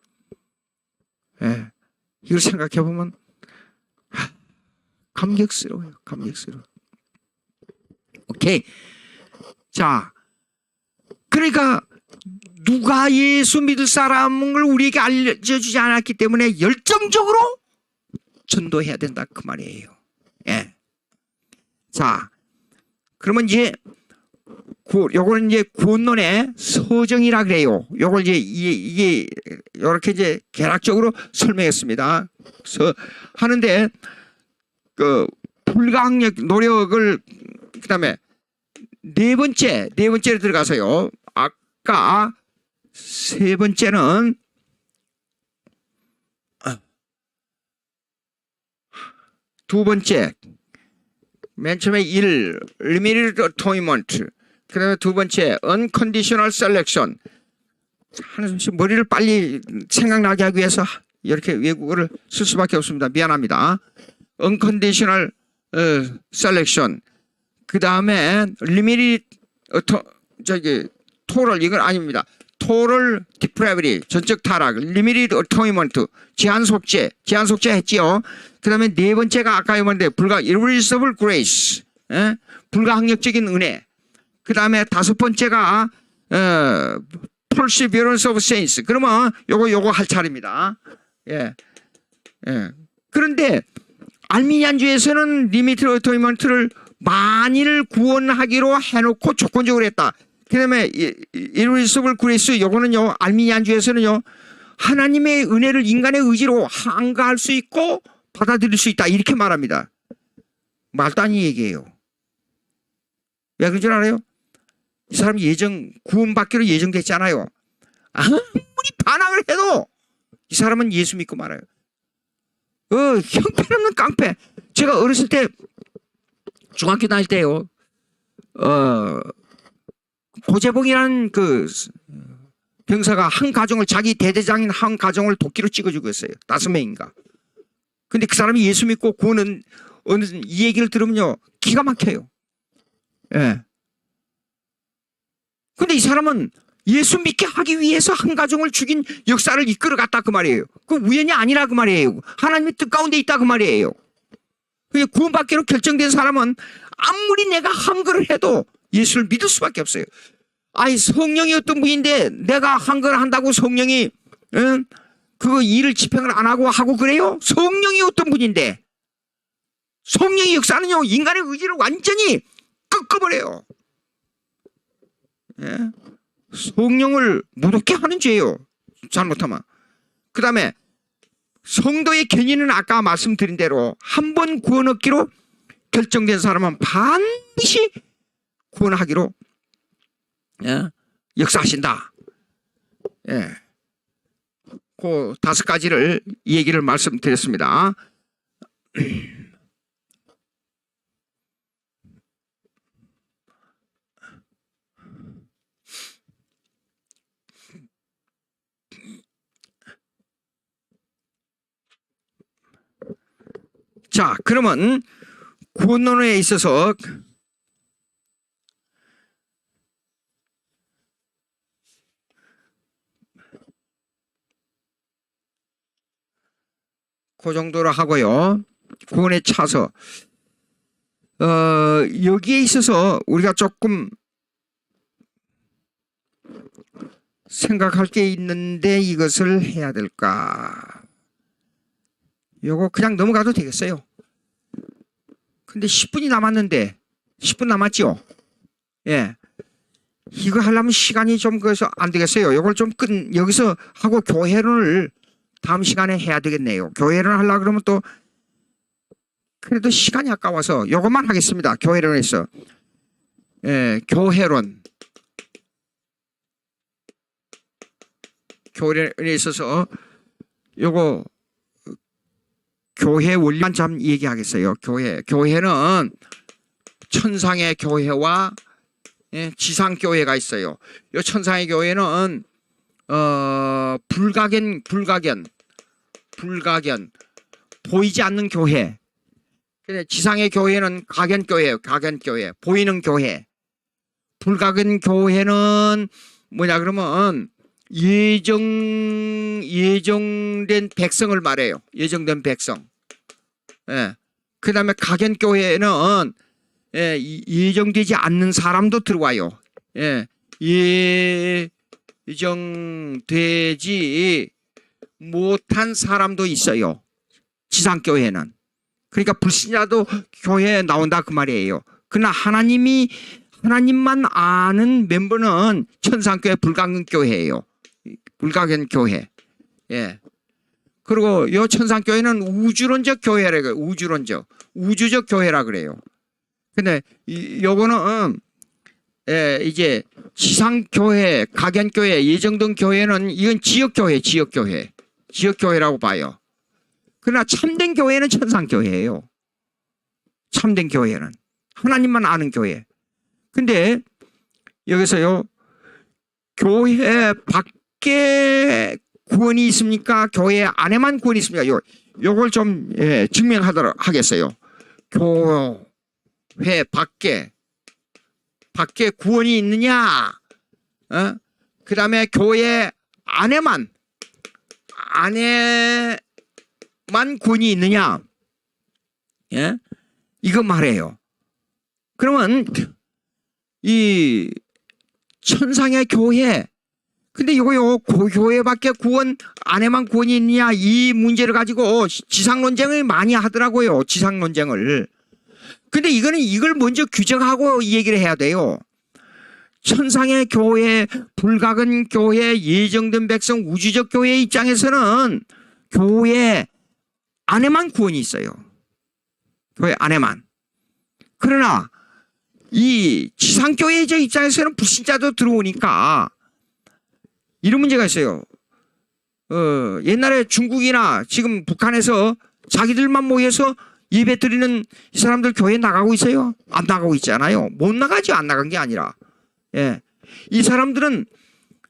이걸 생각해 보면 감격스러워요. 감격스러워. 오케이. 자, 그러니까 누가 예수 믿을 사람을 우리에게 알려주지 않았기 때문에 열정적으로 전도해야 된다 그 말이에요. 예. 자, 그러면 이제 요거는 이제 구원론의 서정이라 그래요. 요걸 이제 이게 이렇게 이제 개략적으로 설명했습니다. 그래서 하는데 그 불가항력 노력을, 그다음에 네 번째로 들어가서요. 아까 세 번째는 두 번째, 맨 처음에 limited atonement, 그 다음에 두 번째 unconditional selection. 하는 머리를 빨리 생각나게 하기 위해서 이렇게 외국어를 쓸 수밖에 없습니다. 미안합니다. unconditional selection, 그 다음에 limited total, 이건 아닙니다. total depravity, 전적 타락, limited atonement, 제한 속죄 했지요. 그 다음에 네 번째가 아까 말했는데 irresistible grace, 불가항력적인 은혜. 그 다음에 다섯 번째가 perseverance of saints. 그러면 요거 할 차례입니다. 예. 그런데 알미니안주에서는 리미티드 어토인먼트를 만일 구원하기로 해놓고 조건적으로 했다. 그 다음에 irresistible grace, 요거는요, 알미니안주에서는요, 하나님의 은혜를 인간의 의지로 항가할 수 있고 받아들일 수 있다, 이렇게 말합니다. 말도 아닌 얘기예요. 왜 그런 줄 알아요? 이 사람이 구원받기로 예정됐잖아요. 아무리 반항을 해도 이 사람은 예수 믿고 말아요. 형편없는 깡패. 제가 어렸을 때, 중학교 다닐 때요, 고재봉이라는 그 병사가 한 가정을, 자기 대대장인 한 가정을 도끼로 찍어 죽였어요. 5명인가. 근데 그 사람이 예수 믿고 구원은, 이 얘기를 들으면요, 기가 막혀요. 예. 근데 이 사람은 예수 믿게 하기 위해서 한 가정을 죽인 역사를 이끌어갔다 그 말이에요. 그 우연이 아니라 그 말이에요. 하나님의 뜻 가운데 있다 그 말이에요. 구원받기로 결정된 사람은 아무리 내가 한글을 해도 예수를 믿을 수밖에 없어요. 아이, 성령이 어떤 분인데 내가 한글을 한다고 성령이 그거 일을 집행을 안 하고 그래요? 성령이 어떤 분인데, 성령의 역사는요, 인간의 의지를 완전히 꺾어버려요. 예? 성령을 무섭게 하는 죄예요, 잘못하면. 그 다음에 성도의 견인은 아까 말씀드린 대로 한 번 구원 얻기로 결정된 사람은 반드시 구원하기로 역사하신다. 예. 그 5가지를 얘기를 말씀드렸습니다. 자, 그러면 구원론에 있어서 그 정도로 하고요. 구원에 차서 여기에 있어서 우리가 조금 생각할 게 있는데 이것을 해야 될까? 요거 그냥 넘어가도 되겠어요. 근데 10분이 남았는데 10분 남았죠? 예. 이거 하려면 시간이 좀 그래서 안 되겠어요. 요걸 좀 여기서 하고 교회론을 다음 시간에 해야 되겠네요. 교회론 하려고 그러면 또 그래도 시간이 아까워서 요것만 하겠습니다. 교회론에서. 예, 교회론에 있어서 요거 교회 원리만 좀 얘기하겠어요. 교회는 천상의 교회와 지상 교회가 있어요. 이 천상의 교회는 불가견 보이지 않는 교회. 근데 지상의 교회는 가견 교회 보이는 교회. 불가견 교회는 뭐냐 그러면 예정된 백성을 말해요. 예정된 백성. 예. 그 다음에 가견교회는 예정되지 않는 사람도 들어와요. 예. 예정되지 못한 사람도 있어요. 지상교회는. 그러니까 불신자도 교회에 나온다 그 말이에요. 그러나 하나님만 아는 멤버는 천상교회 불가견교회예요. 불가견교회. 예. 그리고 이 천상교회는 우주론적 교회라 그래요. 우주적 교회라 그래요. 근데 요거는 이제 지상교회, 가견교회, 예정된 교회는 이건 지역교회라고 봐요. 그러나 참된 교회는 천상교회예요. 참된 교회는 하나님만 아는 교회. 근데 여기서요, 교회 밖에 구원이 있습니까? 교회 안에만 구원이 있습니까? 요걸 좀 증명하도록 하겠어요. 교회 밖에 구원이 있느냐? 그 다음에 교회 안에만 구원이 있느냐? 예? 이거 말해요. 그러면 이 천상의 교회, 근데 이거요, 교회 밖에 구원 안에만 구원이 있느냐, 이 문제를 가지고 지상 논쟁을 많이 하더라고요. 지상 논쟁을. 근데 이걸 먼저 규정하고 이 얘기를 해야 돼요. 천상의 교회, 불가근 교회, 예정된 백성, 우주적 교회 입장에서는 교회 안에만 구원이 있어요. 교회 안에만. 그러나 이 지상교회적 입장에서는 불신자도 들어오니까 이런 문제가 있어요. 옛날에 중국이나 지금 북한에서 자기들만 모여서 예배 드리는 이 사람들 교회 나가고 있어요? 안 나가고 있잖아요. 못 나가죠. 안 나간 게 아니라. 예. 이 사람들은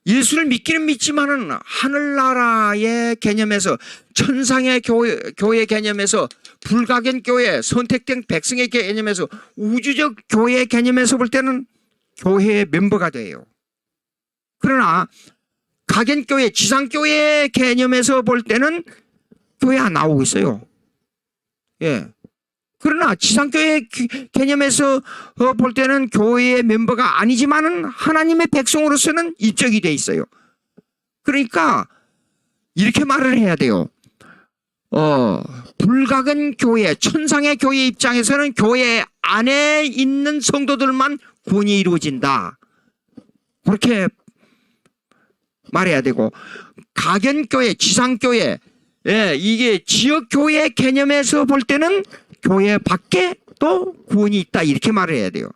예수를 믿기는 믿지만은 하늘나라의 개념에서, 천상의 교회 개념에서, 불가견 교회, 선택된 백성의 개념에서, 우주적 교회 개념에서 볼 때는 교회의 멤버가 돼요. 그러나 가견교회, 지상교회 개념에서 볼 때는 교회 안 나오고 있어요. 예. 그러나 지상교회 개념에서 볼 때는 교회의 멤버가 아니지만은 하나님의 백성으로서는 입적이 돼 있어요. 그러니까 이렇게 말을 해야 돼요. 불가근 교회, 천상의 교회 입장에서는 교회 안에 있는 성도들만 구원이 이루어진다. 그렇게 말해야 되고, 가견교회, 지상교회, 이게 지역교회 개념에서 볼 때는 교회 밖에 또 구원이 있다. 이렇게 말을 해야 돼요.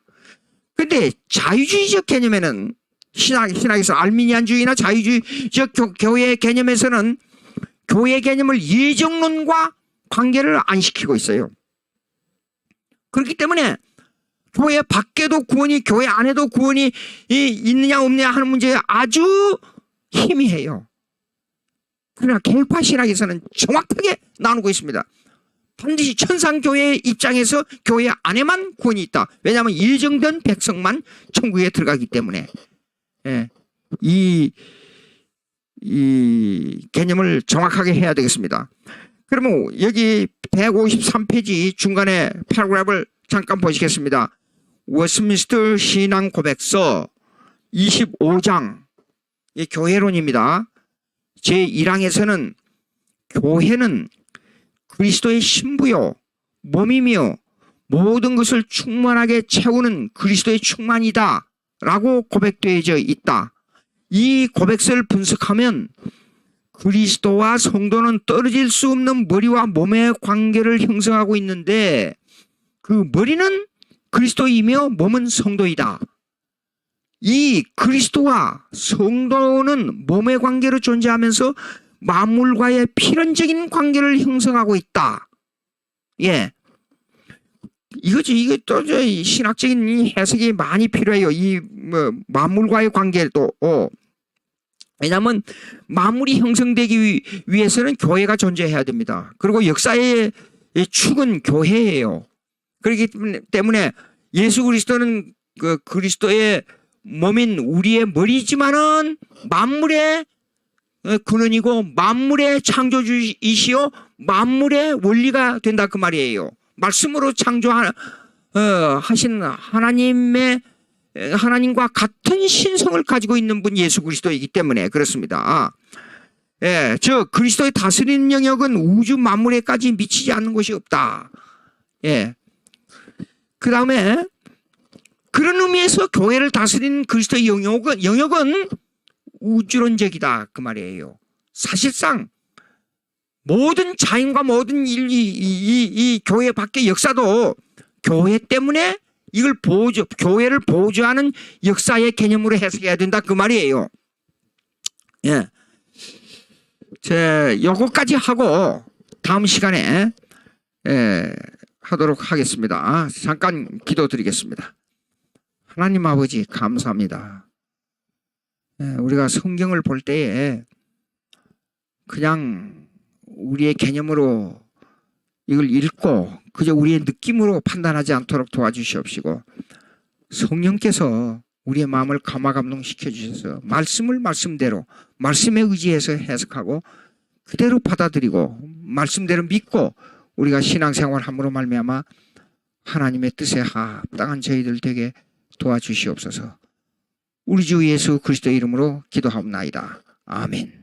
근데 자유주의적 개념에는, 신학에서 알미니안주의나 자유주의적 교회 개념에서는 교회 개념을 예정론과 관계를 안 시키고 있어요. 그렇기 때문에 교회 밖에도 구원이, 교회 안에도 구원이 있느냐 없느냐 하는 문제에 아주 희미해요. 그러나 개혁파 신학에서는 정확하게 나누고 있습니다. 반드시 천상교회 입장에서 교회 안에만 구원이 있다. 왜냐하면 예정된 백성만 천국에 들어가기 때문에. 예. 이 개념을 정확하게 해야 되겠습니다. 그러면 여기 153페이지 중간에 패러그래프를 잠깐 보시겠습니다. 웨스트민스터 신앙 고백서 25장 교회론입니다. 제1항에서는 교회는 그리스도의 신부요 몸이며 모든 것을 충만하게 채우는 그리스도의 충만이다 라고 고백되어져 있다. 이 고백서를 분석하면 그리스도와 성도는 떨어질 수 없는 머리와 몸의 관계를 형성하고 있는데 그 머리는 그리스도이며 몸은 성도이다. 이 그리스도와 성도는 몸의 관계로 존재하면서 만물과의 필연적인 관계를 형성하고 있다. 예. 이거지. 이게 또 신학적인 해석이 많이 필요해요. 이 만물과의 관계도. 왜냐하면 만물이 형성되기 위해서는 교회가 존재해야 됩니다. 그리고 역사의 축은 교회예요. 그렇기 때문에 예수 그리스도는 그 그리스도의 몸인 우리의 머리지만은 만물의 근원이고 만물의 창조주이시요 만물의 원리가 된다 그 말이에요. 말씀으로 창조하신 하나님과 같은 신성을 가지고 있는 분 예수 그리스도이기 때문에 그렇습니다. 예, 그리스도의 다스리는 영역은 우주 만물에까지 미치지 않는 것이 없다. 예. 그 다음에 그런 의미에서 교회를 다스리는 그리스도의 영역은 우주론적이다 그 말이에요. 사실상 모든 자연과 모든 이 교회 밖의 역사도 교회 때문에 이걸 교회를 보조하는 역사의 개념으로 해석해야 된다 그 말이에요. 예. 요거까지 하고 다음 시간에 하도록 하겠습니다. 잠깐 기도드리겠습니다. 하나님 아버지 감사합니다. 우리가 성경을 볼 때에 그냥 우리의 개념으로 이걸 읽고 그저 우리의 느낌으로 판단하지 않도록 도와주시옵시고 성령께서 우리의 마음을 감화감동시켜 주셔서 말씀을 말씀대로 말씀에 의지해서 해석하고 그대로 받아들이고 말씀대로 믿고 우리가 신앙생활 함으로 말미암아 하나님의 뜻에 합당한 저희들 되게 도와주시옵소서. 우리 주 예수 그리스도의 이름으로 기도하옵나이다. 아멘.